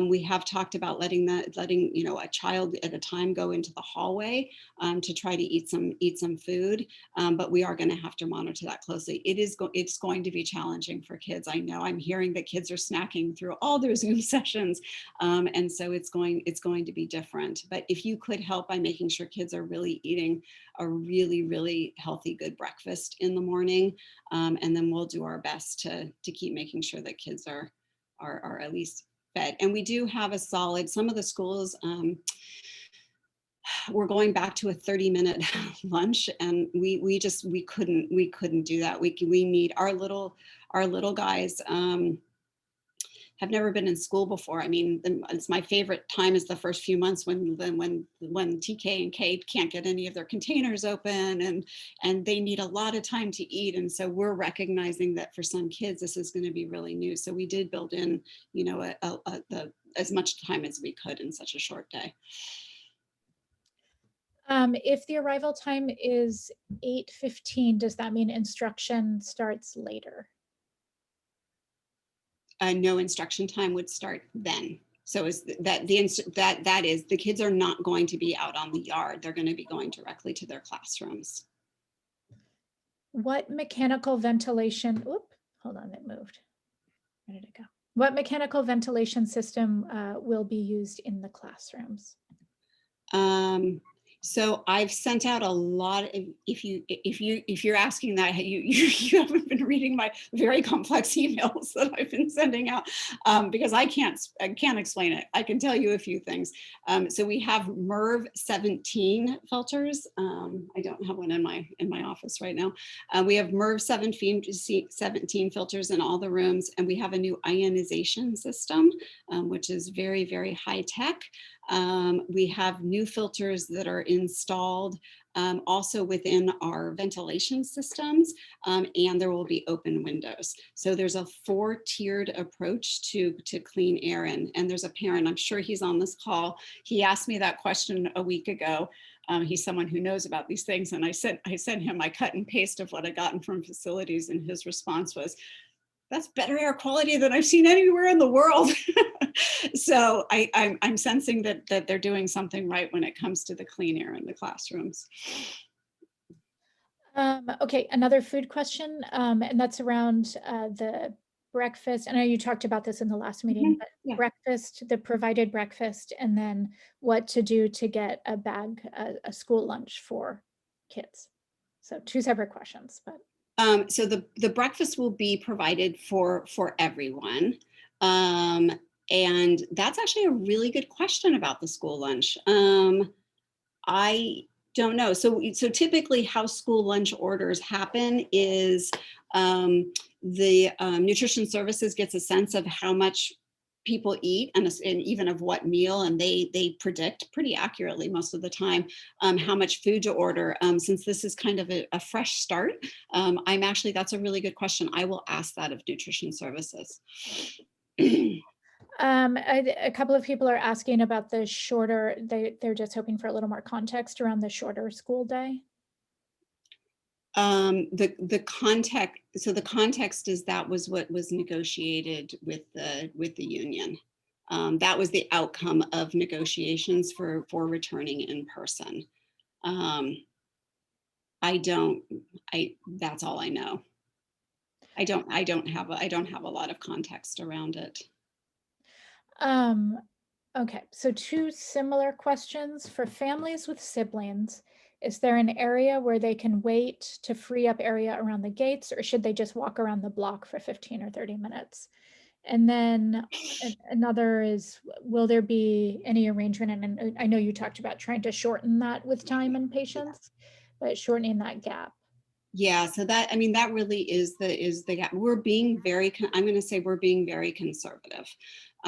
we have talked about letting a child at a time go into the hallway to try to eat some food, but we are going to have to monitor that closely. It's going to be challenging for kids. I know I'm hearing that kids are snacking through all their Zoom sessions, and so it's going to be different. But if you could help by making sure kids are really eating a really healthy, good breakfast in the morning, and then we'll do our best to keep making sure that kids are at least fed. And we do have some of the schools, we're going back to a 30-minute lunch, and we couldn't do that. We need our little guys have never been in school before. I mean, it's my favorite time is the first few months when TK and Kate can't get any of their containers open, and they need a lot of time to eat. And so we're recognizing that for some kids, this is going to be really new. So we did build in, as much time as we could in such a short day. If the arrival time is 8:15, does that mean instruction starts later? No, instruction time would start then. So is that the kids are not going to be out on the yard. They're going to be going directly to their classrooms. What mechanical ventilation, hold on, it moved. Where did it go? What mechanical ventilation system will be used in the classrooms? So I've sent out a lot of, if you're asking that, you haven't been reading my very complex emails that I've been sending out, because I can't explain it. I can tell you a few things. So we have MERV 17 filters. I don't have one in my office right now. We have MERV 17 filters in all the rooms, and we have a new ionization system, which is very high tech. We have new filters that are installed also within our ventilation systems, and there will be open windows. So there's a 4-tiered approach to clean air. And there's a parent, I'm sure he's on this call. He asked me that question a week ago. He's someone who knows about these things. And I sent him my cut and paste of what I gotten from facilities. And his response was, that's better air quality than I've seen anywhere in the world. So I'm sensing that they're doing something right when it comes to the clean air in the classrooms. Okay, another food question, and that's around the breakfast, I know you talked about this in the last meeting, but yeah. breakfast, the provided breakfast, and then what to do to get a bag, a school lunch for kids. So 2 separate questions, but. So the breakfast will be provided for everyone. And that's actually a really good question about the school lunch. I don't know. So typically how school lunch orders happen is the nutrition services gets a sense of how much people eat and even of what meal, and they predict pretty accurately most of the time how much food to order. Since this is kind of a fresh start, that's a really good question. I will ask that of nutrition services. A couple of people are asking about the shorter, they're just hoping for a little more context around the shorter school day. The context, so the context is that was what was negotiated with the union. That was the outcome of negotiations for returning in person. That's all I know. I don't have a lot of context around it. Okay, so 2 similar questions. For families with siblings, is there an area where they can wait to free up area around the gates, or should they just walk around the block for 15 or 30 minutes? And then another is, will there be any arrangement? And I know you talked about trying to shorten that with time and patience, but shortening that gap. Yeah, so that really is the gap. We're being very, I'm going to say we're being very conservative.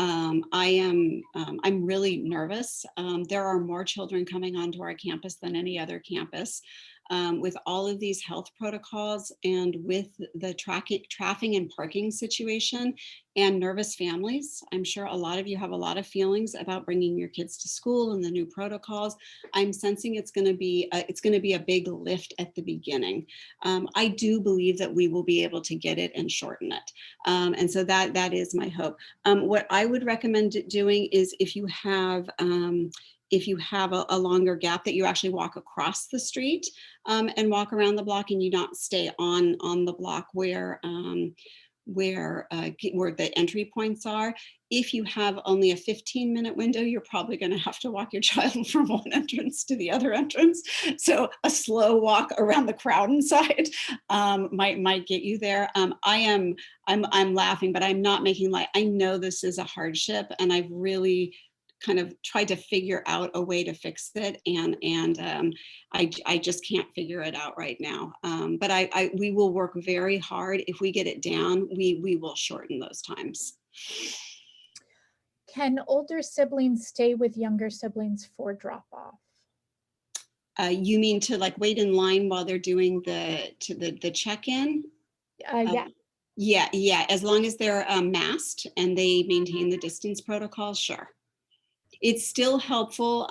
I'm really nervous. There are more children coming onto our campus than any other campus. With all of these health protocols and with the traffic and parking situation and nervous families, I'm sure a lot of you have a lot of feelings about bringing your kids to school and the new protocols. I'm sensing it's going to be a big lift at the beginning. I do believe that we will be able to get it and shorten it. And so that is my hope. What I would recommend doing is if you have a longer gap, that you actually walk across the street and walk around the block, and you not stay on the block where the entry points are. If you have only a 15-minute window, you're probably going to have to walk your child from one entrance to the other entrance. So a slow walk around the crowd inside might get you there. I'm laughing, but I'm not making light. I know this is a hardship, and I've really kind of tried to figure out a way to fix it, and I just can't figure it out right now. But we will work very hard. If we get it down, we will shorten those times. Can older siblings stay with younger siblings for drop off? You mean to like wait in line while they're doing the check-in? Yeah. Yeah. As long as they're masked and they maintain the distance protocol, sure. It's still helpful.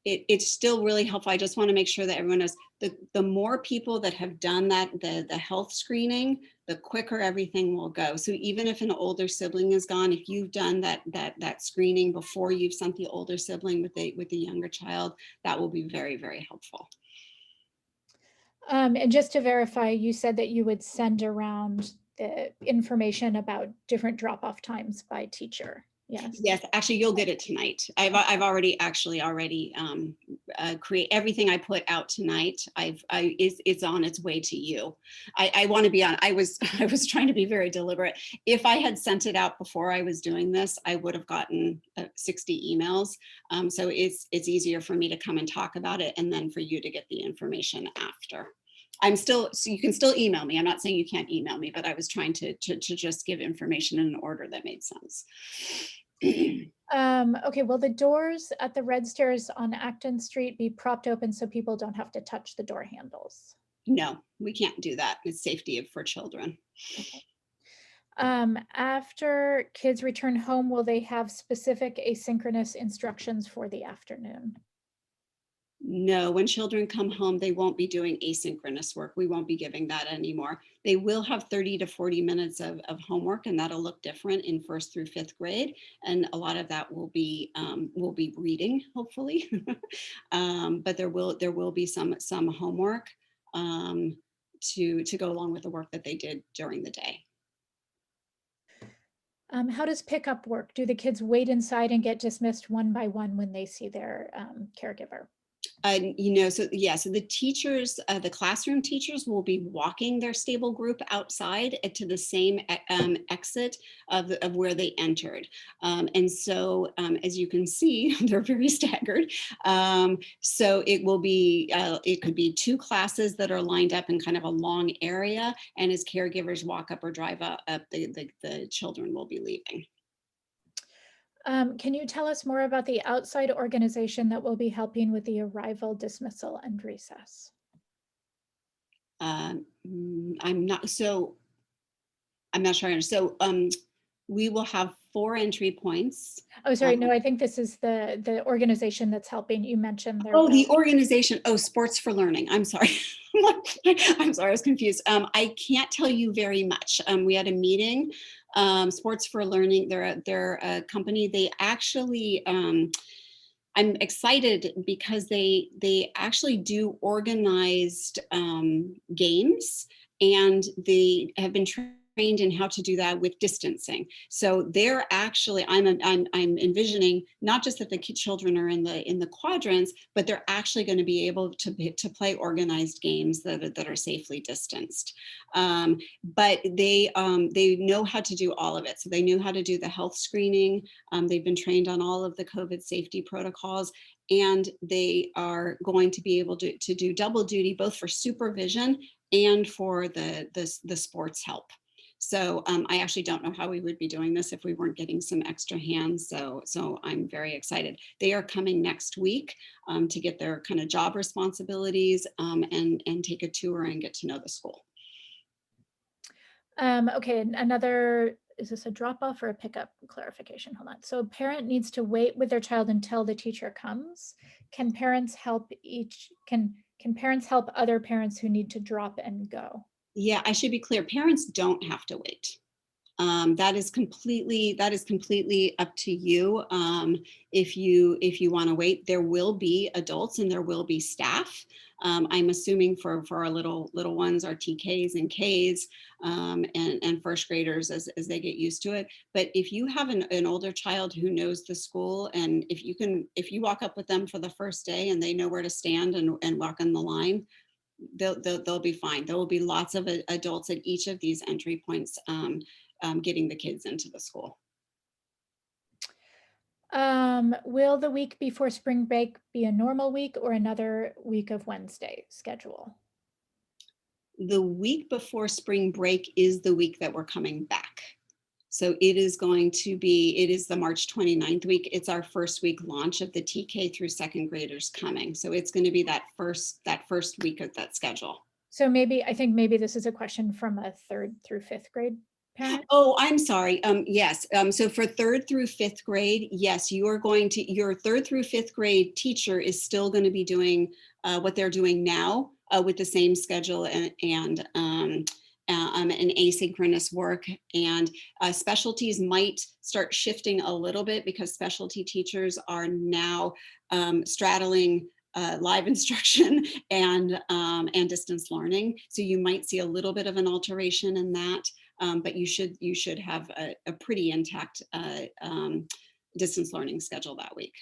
It's still really helpful. I just want to make sure that everyone knows the more people that have done that, the health screening, the quicker everything will go. So even if an older sibling is gone, if you've done that screening before you've sent the older sibling with the younger child, that will be very, very helpful. And just to verify, you said that you would send around the information about different drop-off times by teacher. Yes. Yes, actually, you'll get it tonight. I've already create everything I put out tonight. It's on its way to you. I want to be on. I was trying to be very deliberate. If I had sent it out before I was doing this, I would have gotten 60 emails. So it's easier for me to come and talk about it, and then for you to get the information after. So you can still email me. I'm not saying you can't email me, but I was trying to just give information in an order that made sense. Okay, will the doors at the red stairs on Acton Street be propped open so people don't have to touch the door handles? No, we can't do that. It's safety for children. Okay. After kids return home, will they have specific asynchronous instructions for the afternoon? No, when children come home, they won't be doing asynchronous work. We won't be giving that anymore. They will have 30 to 40 minutes of homework, and that'll look different in 1st through 5th grade. And a lot of that will be reading, hopefully. But there will be some homework to go along with the work that they did during the day. How does pickup work? Do the kids wait inside and get dismissed one by one when they see their caregiver? So yeah, so the teachers, the classroom teachers will be walking their stable group outside to the same exit of where they entered. And so as you can see, they're very staggered. So it will be, it could be 2 classes that are lined up in kind of a long area. And as caregivers walk up or drive up, the children will be leaving. Can you tell us more about the outside organization that will be helping with the arrival, dismissal, and recess? I'm not sure. So we will have 4 entry points. Oh, sorry. No, I think this is the organization that's helping. You mentioned their Oh, the organization. Oh, Sports for Learning. I'm sorry. I'm sorry, I was confused. I can't tell you very much. We had a meeting. Sports for Learning, they're a company. They actually, I'm excited because they actually do organized games, and they have been trained in how to do that with distancing. So they're actually, I'm envisioning not just that the children are in the quadrants, but they're actually going to be able to play organized games that are safely distanced. But they know how to do all of it. So they knew how to do the health screening. They've been trained on all of the COVID safety protocols, and they are going to be able to do double duty, both for supervision and for the sports help. So I actually don't know how we would be doing this if we weren't getting some extra hands. So I'm very excited. They are coming next week to get their kind of job responsibilities and take a tour and get to know the school. Okay, another, is this a drop off or a pickup clarification? Hold on. So a parent needs to wait with their child until the teacher comes. Can parents help can parents help other parents who need to drop and go? Yeah, I should be clear. Parents don't have to wait. That is completely up to you. If you want to wait, there will be adults and there will be staff. I'm assuming for our little ones, our TKs and Ks and first graders as they get used to it. But if you have an older child who knows the school, and if you walk up with them for the first day and they know where to stand and walk on the line, they'll be fine. There will be lots of adults at each of these entry points getting the kids into the school. Will the week before spring break be a normal week or another week of Wednesday schedule? The week before spring break is the week that we're coming back. So it is the March 29th week. It's our first week launch of the TK through second graders coming. So it's going to be that first week of that schedule. So I think maybe this is a question from a 3rd through 5th grade parent. Oh, I'm sorry. Yes. So for 3rd through 5th grade, yes, your 3rd through 5th grade teacher is still going to be doing what they're doing now with the same schedule and asynchronous work, and specialties might start shifting a little bit because specialty teachers are now straddling live instruction and distance learning. So you might see a little bit of an alteration in that, but you should have a pretty intact distance learning schedule that week.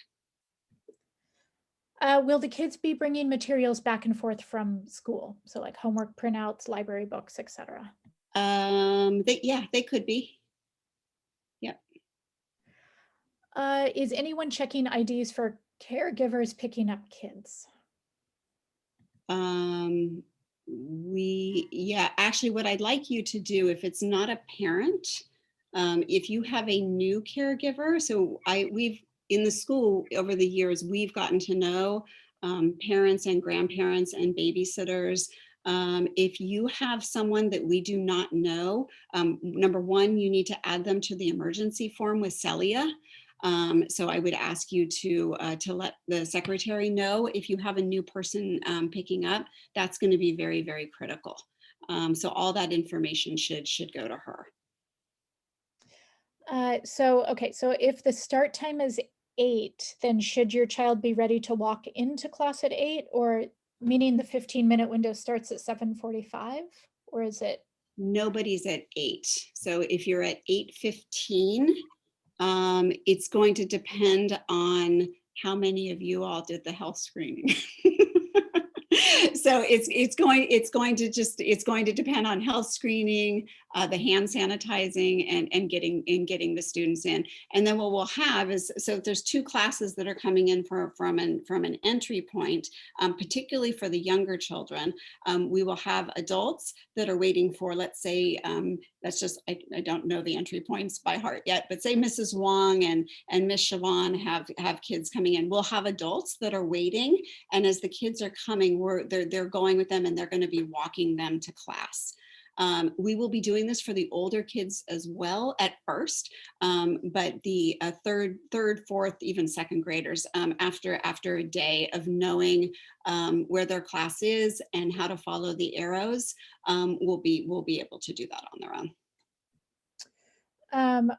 Will the kids be bringing materials back and forth from school? So like homework printouts, library books, etc. They could be. Yep. Is anyone checking IDs for caregivers picking up kids? Actually, what I'd like you to do, if it's not a parent, if you have a new caregiver, so we've in the school over the years, we've gotten to know parents and grandparents and babysitters. If you have someone that we do not know, number one, you need to add them to the emergency form with Celia. So I would ask you to let the secretary know if you have a new person picking up. That's going to be very, very critical. So all that information should go to her. So if the start time is 8, then should your child be ready to walk into class at 8, or meaning the 15-minute window starts at 7:45, or is it Nobody's at 8. So if you're at 8:15, it's going to depend on how many of you all did the health screening. So it's going to depend on health screening, the hand sanitizing, and getting the students in. And then what we'll have is, so if there's 2 classes that are coming in from an entry point, particularly for the younger children, we will have adults that are waiting for, let's say, that's just, I don't know the entry points by heart yet, but say Mrs. Wong and Miss Siobhan have kids coming in. We'll have adults that are waiting, and as the kids are coming, they're going with them, and they're going to be walking them to class. We will be doing this for the older kids as well at first, but the third, fourth, even second graders, after a day of knowing where their class is and how to follow the arrows, will be able to do that on their own.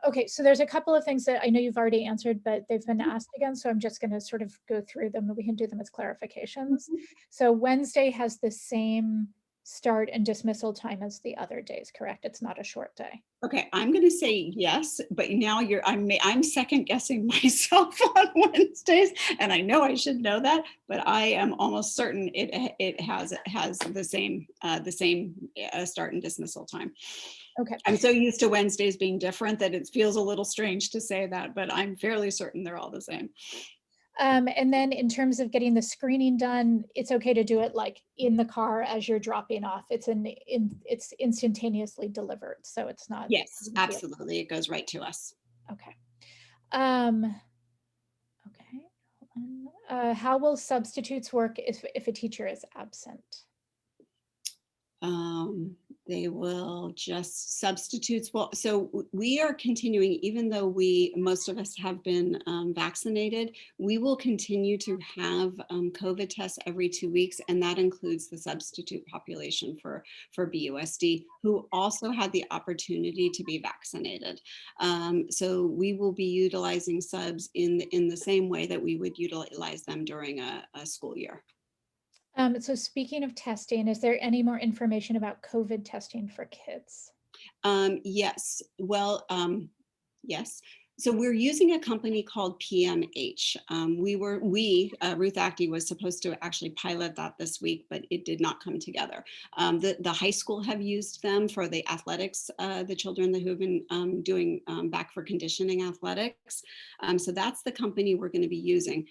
Okay, so there's a couple of things that I know you've already answered, but they've been asked again, so I'm just going to sort of go through them, and we can do them as clarifications. So Wednesday has the same start and dismissal time as the other days, correct? It's not a short day. Okay, I'm going to say yes, but now I'm second guessing myself on Wednesdays, and I know I should know that, but I am almost certain it has the same start and dismissal time. Okay. I'm so used to Wednesdays being different that it feels a little strange to say that, but I'm fairly certain they're all the same. And then in terms of getting the screening done, it's okay to do it like in the car as you're dropping off. It's instantaneously delivered, so it's not. Yes, absolutely. It goes right to us. Okay. Okay. How will substitutes work if a teacher is absent? They will just substitutes. Well, so we are continuing, even though most of us have been vaccinated, we will continue to have COVID tests every 2 weeks, and that includes the substitute population for BUSD, who also had the opportunity to be vaccinated. So we will be utilizing subs in the same way that we would utilize them during a school year. So speaking of testing, is there any more information about COVID testing for kids? Yes. Well, yes. So we're using a company called PMH. Ruth Acty was supposed to actually pilot that this week, but it did not come together. The high school have used them for the athletics, the children who have been doing back for conditioning athletics. So that's the company we're going to be using.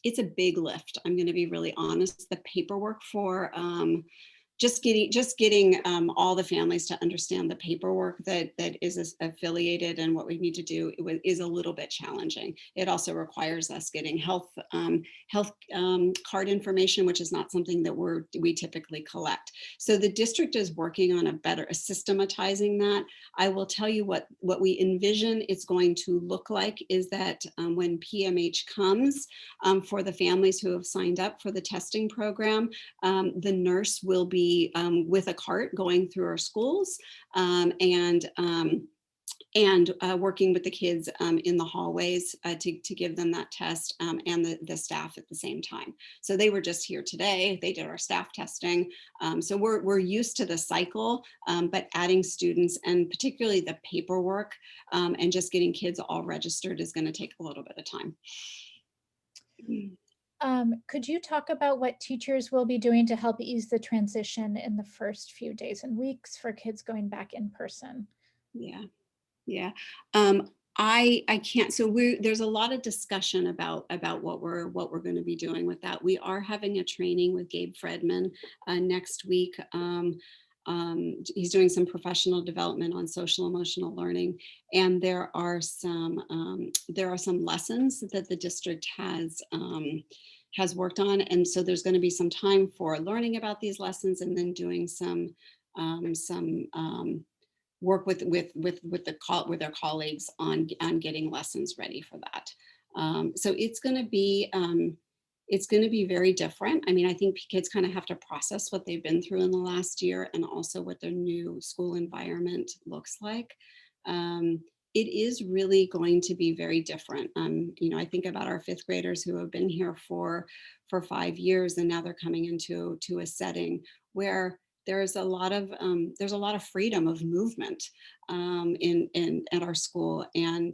It's a big lift. I'm going to be really honest. The paperwork for just getting all the families to understand the paperwork that is affiliated and what we need to do is a little bit challenging. It also requires us getting health card information, which is not something that we typically collect. So the district is working on systematizing that. I will tell you what we envision it's going to look like is that when PMH comes for the families who have signed up for the testing program, the nurse will be with a cart going through our schools and working with the kids in the hallways to give them that test and the staff at the same time. So they were just here today. They did our staff testing. So we're used to the cycle, but adding students and particularly the paperwork and just getting kids all registered is going to take a little bit of time. Could you talk about what teachers will be doing to help ease the transition in the first few days and weeks for kids going back in person? Yeah. I can't. So there's a lot of discussion about what we're going to be doing with that. We are having a training with Gabe Fredman next week. He's doing some professional development on social emotional learning, and there are some lessons that the district has worked on, and so there's going to be some time for learning about these lessons and then doing some work with their colleagues on getting lessons ready for that. So it's going to be very different. I mean, I think kids kind of have to process what they've been through in the last year and also what their new school environment looks like. It is really going to be very different. I think about our 5th graders who have been here for 5 years, and now they're coming into a setting where there's a lot of freedom of movement at our school, and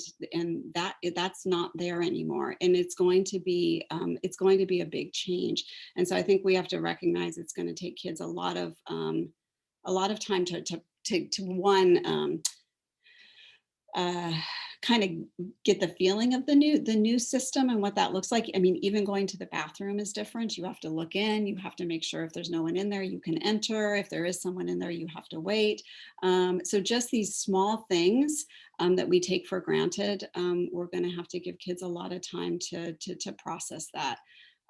that's not there anymore, and it's going to be a big change. And so I think we have to recognize it's going to take kids a lot of time to one, kind of get the feeling of the new system and what that looks like. I mean, even going to the bathroom is different. You have to look in, you have to make sure if there's no one in there, you can enter. If there is someone in there, you have to wait. So just these small things that we take for granted, we're going to have to give kids a lot of time to process that.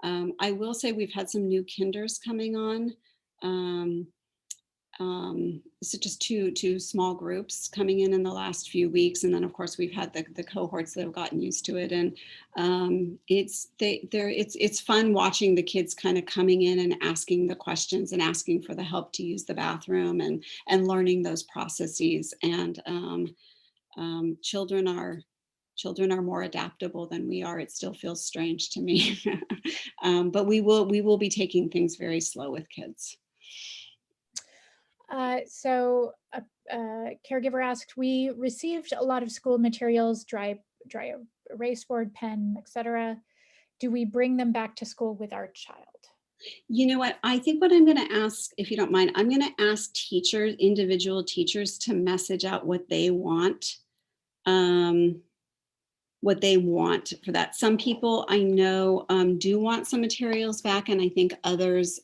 I will say we've had some new kinders coming on. So just two small groups coming in the last few weeks, and then of course we've had the cohorts that have gotten used to it, and it's fun watching the kids kind of coming in and asking the questions and asking for the help to use the bathroom and learning those processes. And children are more adaptable than we are. It still feels strange to me, but we will be taking things very slow with kids. So a caregiver asked, we received a lot of school materials, dry erase board, pen, etc. Do we bring them back to school with our child? You know what? I think what I'm going to ask, if you don't mind, I'm going to ask teachers, individual teachers, to message out what they want. What they want for that. Some people I know do want some materials back, and I think others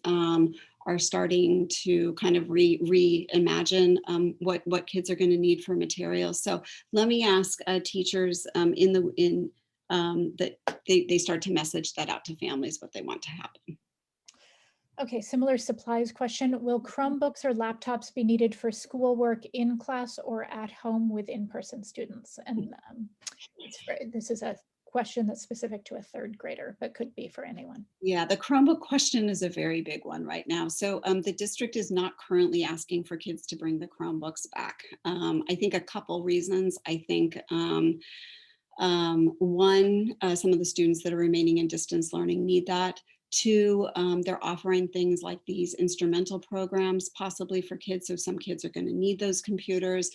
are starting to kind of reimagine what kids are going to need for materials. So let me ask teachers that they start to message that out to families what they want to happen. Okay, similar supplies question. Will Chromebooks or laptops be needed for schoolwork in class or at home with in-person students? And this is a question that's specific to a third grader, but could be for anyone. Yeah, the Chromebook question is a very big one right now. So the district is not currently asking for kids to bring the Chromebooks back. I think a couple reasons. I think one, some of the students that are remaining in distance learning need that. Two, they're offering things like these instrumental programs possibly for kids, so some kids are going to need those computers.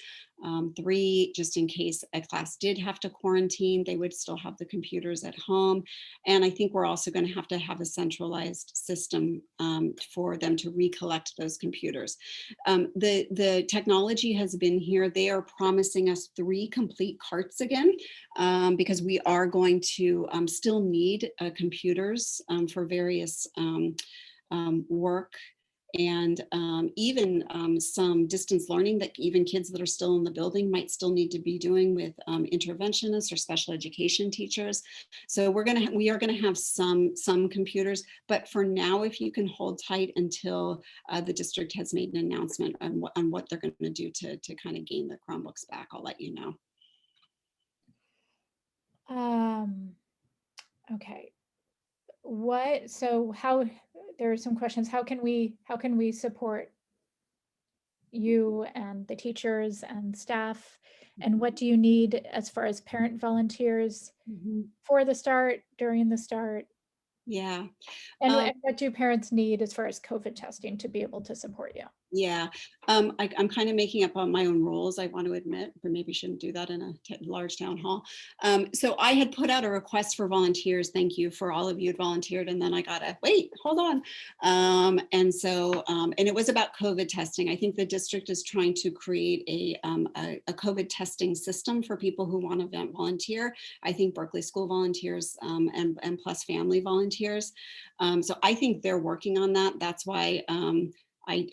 Three, just in case a class did have to quarantine, they would still have the computers at home. And I think we're also going to have a centralized system for them to recollect those computers. The technology has been here. They are promising us 3 complete carts again, because we are going to still need computers for various work, and even some distance learning that even kids that are still in the building might still need to be doing with interventionists or special education teachers. So we are gonna have some computers, but for now, if you can hold tight until the district has made an announcement on what they're gonna do to kind of gain the Chromebooks back, I'll let you know. Okay. There are some questions. How can we support you and the teachers and staff? And what do you need as far as parent volunteers for the start, during the start? Yeah. And what do parents need as far as COVID testing to be able to support you? Yeah, I'm kind of making up on my own rules, I want to admit, but maybe shouldn't do that in a large town hall. So I had put out a request for volunteers. Thank you for all of you who volunteered. And then I got wait, hold on. And it was about COVID testing. I think the district is trying to create a COVID testing system for people who want to volunteer. I think Berkeley School volunteers and plus family volunteers. So I think they're working on that. That's why I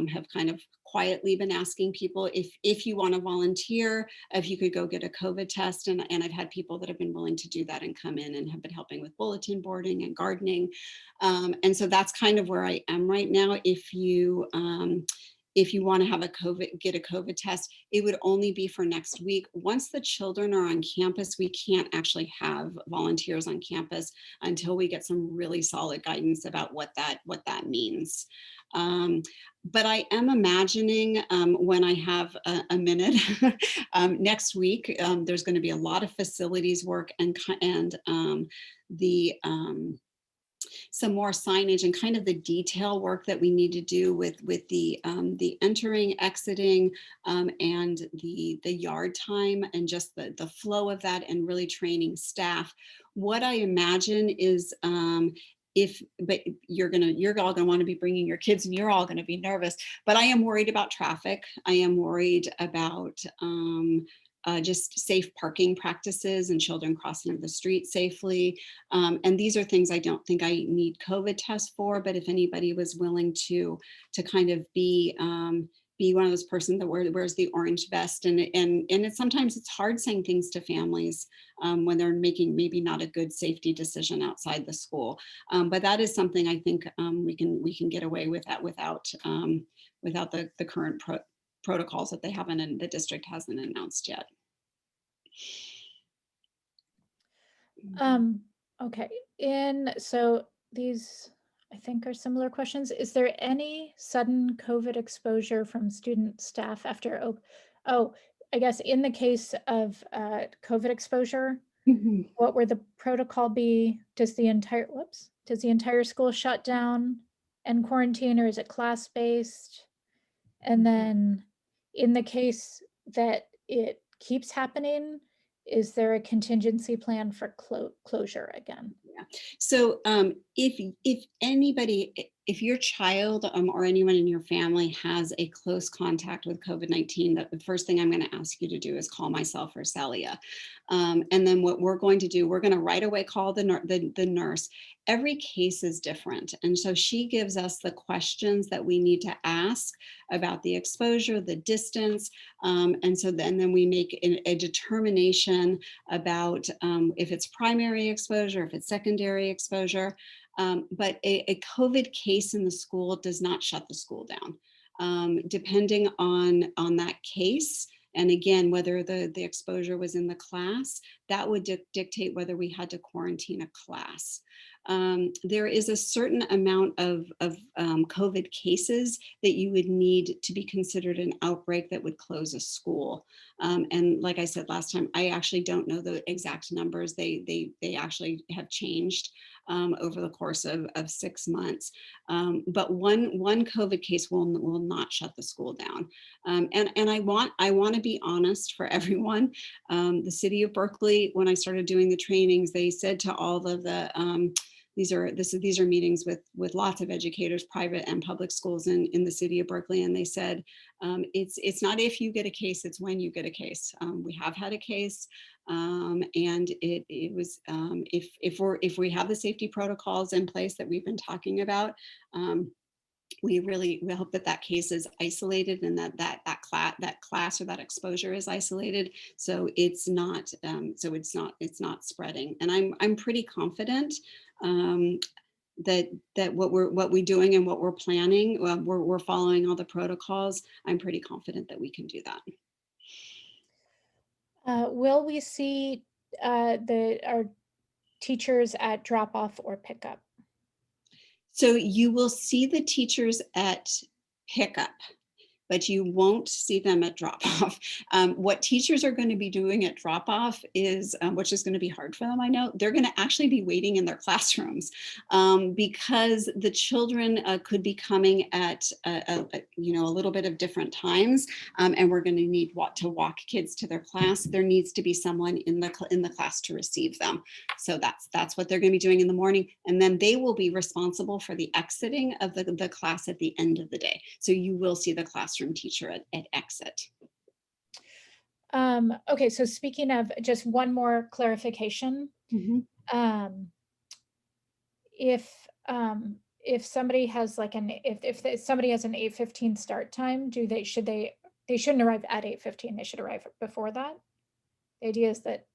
have kind of quietly been asking people if you want to volunteer, if you could go get a COVID test. And I've had people that have been willing to do that and come in and have been helping with bulletin boarding and gardening. And so that's kind of where I am right now. If you want to get a COVID test, it would only be for next week. Once the children are on campus, we can't actually have volunteers on campus until we get some really solid guidance about what that means. But I am imagining when I have a minute next week, there's going to be a lot of facilities work and some more signage and kind of the detail work that we need to do with the entering, exiting, and the yard time, and just the flow of that, and really training staff. What I imagine is but you're all gonna want to be bringing your kids, and you're all going to be nervous, but I am worried about traffic. I am worried about just safe parking practices and children crossing the street safely. And these are things I don't think I need COVID tests for, but if anybody was willing to kind of be one of those persons that wears the orange vest, and it's sometimes it's hard saying things to families when they're making maybe not a good safety decision outside the school. But that is something I think we can get away with that without the current protocols that they haven't, and the district hasn't announced yet. Okay, so these I think are similar questions. Is there any sudden COVID exposure from student staff after, I guess in the case of COVID exposure, what would the protocol be? Does the entire school shut down and quarantine, or is it class-based? And then in the case that it keeps happening, is there a contingency plan for closure again? Yeah. So if your child or anyone in your family has a close contact with COVID-19, the first thing I'm going to ask you to do is call myself or Celia. And then what we're going to do, we're going to right away call the nurse. Every case is different. And so she gives us the questions that we need to ask about the exposure, the distance. And so then we make a determination about if it's primary exposure, if it's secondary exposure. But a COVID case in the school does not shut the school down. Depending on that case, and again, whether the exposure was in the class, that would dictate whether we had to quarantine a class. There is a certain amount of COVID cases that you would need to be considered an outbreak that would close a school. And like I said last time, I actually don't know the exact numbers. They actually have changed over the course of 6 months. But one COVID case will not shut the school down. And I want to be honest for everyone. The city of Berkeley, when I started doing the trainings, they said to all of the these are meetings with lots of educators, private and public schools in the city of Berkeley, and they said it's not if you get a case, it's when you get a case. We have had a case, and it was if we have the safety protocols in place that we've been talking about. We hope that case is isolated, and that class or that exposure is isolated, so it's not spreading. And I'm pretty confident that what we're doing and what we're planning, we're following all the protocols. I'm pretty confident that we can do that. Will we see our teachers at drop off or pickup? So you will see the teachers at pickup, but you won't see them at drop-off. What teachers are going to be doing at drop-off is, which is going to be hard for them, I know, they're going to actually be waiting in their classrooms because the children could be coming at a little bit of different times, and we're going to need to walk kids to their class. There needs to be someone in the class to receive them. So that's what they're going to be doing in the morning, and then they will be responsible for the exiting of the class at the end of the day. So you will see the classroom teacher at exit. Okay, so speaking of, just one more clarification. Mm-hmm. If somebody has if somebody has an 8:15 start time, they shouldn't arrive at 8:15, they should arrive before that? The idea is that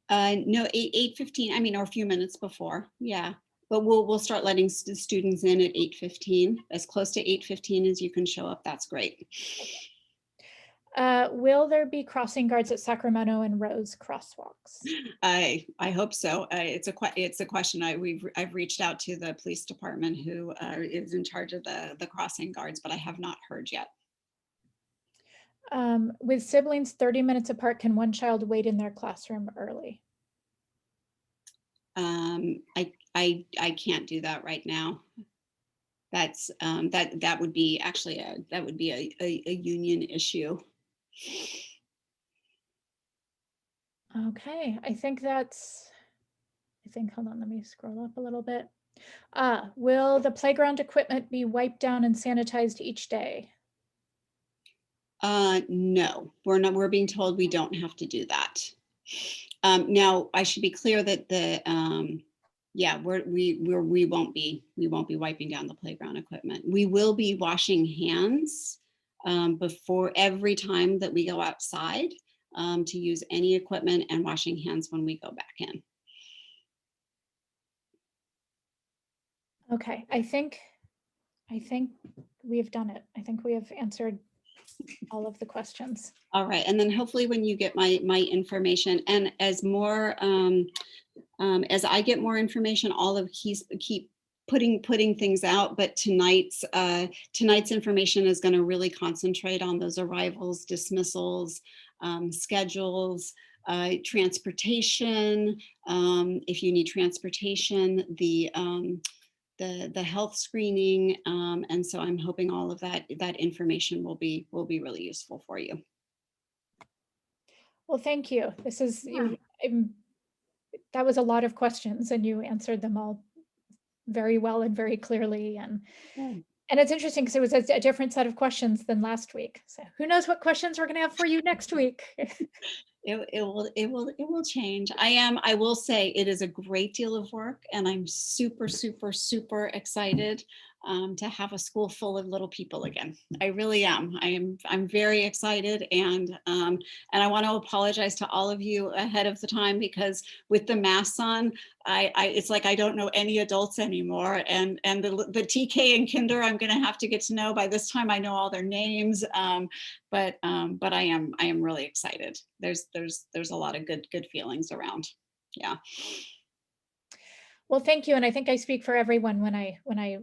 no, 8:15, or a few minutes before, yeah. But we'll start letting students in at 8:15, as close to 8:15 as you can show up. That's great. Will there be crossing guards at Sacramento and Rose crosswalks? I hope so. It's a question I've reached out to the police department, who is in charge of the crossing guards, but I have not heard yet. With siblings 30 minutes apart, can one child wait in their classroom early? I can't do that right now. That's that would be actually a union issue. Okay, hold on, let me scroll up a little bit. Will the playground equipment be wiped down and sanitized each day? No, we're not. We're being told we don't have to do that. Now, I should be clear that yeah, we won't be wiping down the playground equipment. We will be washing hands before every time that we go outside to use any equipment, and washing hands when we go back in. Okay, I think we've done it. I think we have answered all of the questions. All right, and then hopefully when you get my information, and as more as I get more information, all of keep putting things out. But tonight's information is going to really concentrate on those arrivals, dismissals, schedules, transportation. If you need transportation, the health screening, and so I'm hoping all of that information will be really useful for you. Well, thank you. This is that was a lot of questions, and you answered them all very well and very clearly. And it's interesting because it was a different set of questions than last week. So who knows what questions we're going to have for you next week? It will change. I will say it is a great deal of work, and I'm super excited to have a school full of little people again. I really am. I'm very excited, and I want to apologize to all of you ahead of the time, because with the masks on, it's like I don't know any adults anymore, and the TK and Kinder I'm going to have to get to know. By this time I know all their names, but I am really excited. There's a lot of good feelings around. Yeah. Well, thank you, and I think I speak for everyone when I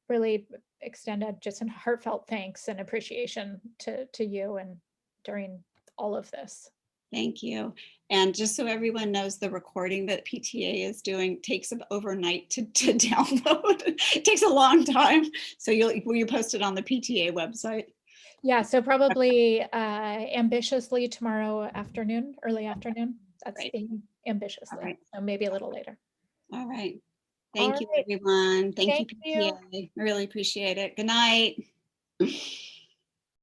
really extend just a heartfelt thanks and appreciation to you and during all of this. Thank you. And just so everyone knows, the recording that PTA is doing takes overnight to download. It takes a long time. So will you post it on the PTA website? Yeah, so probably ambitiously tomorrow afternoon, early afternoon. That's being ambitiously. Right. So maybe a little later. All right. Thank you, everyone. Thank you, PTA. I really appreciate it. Good night.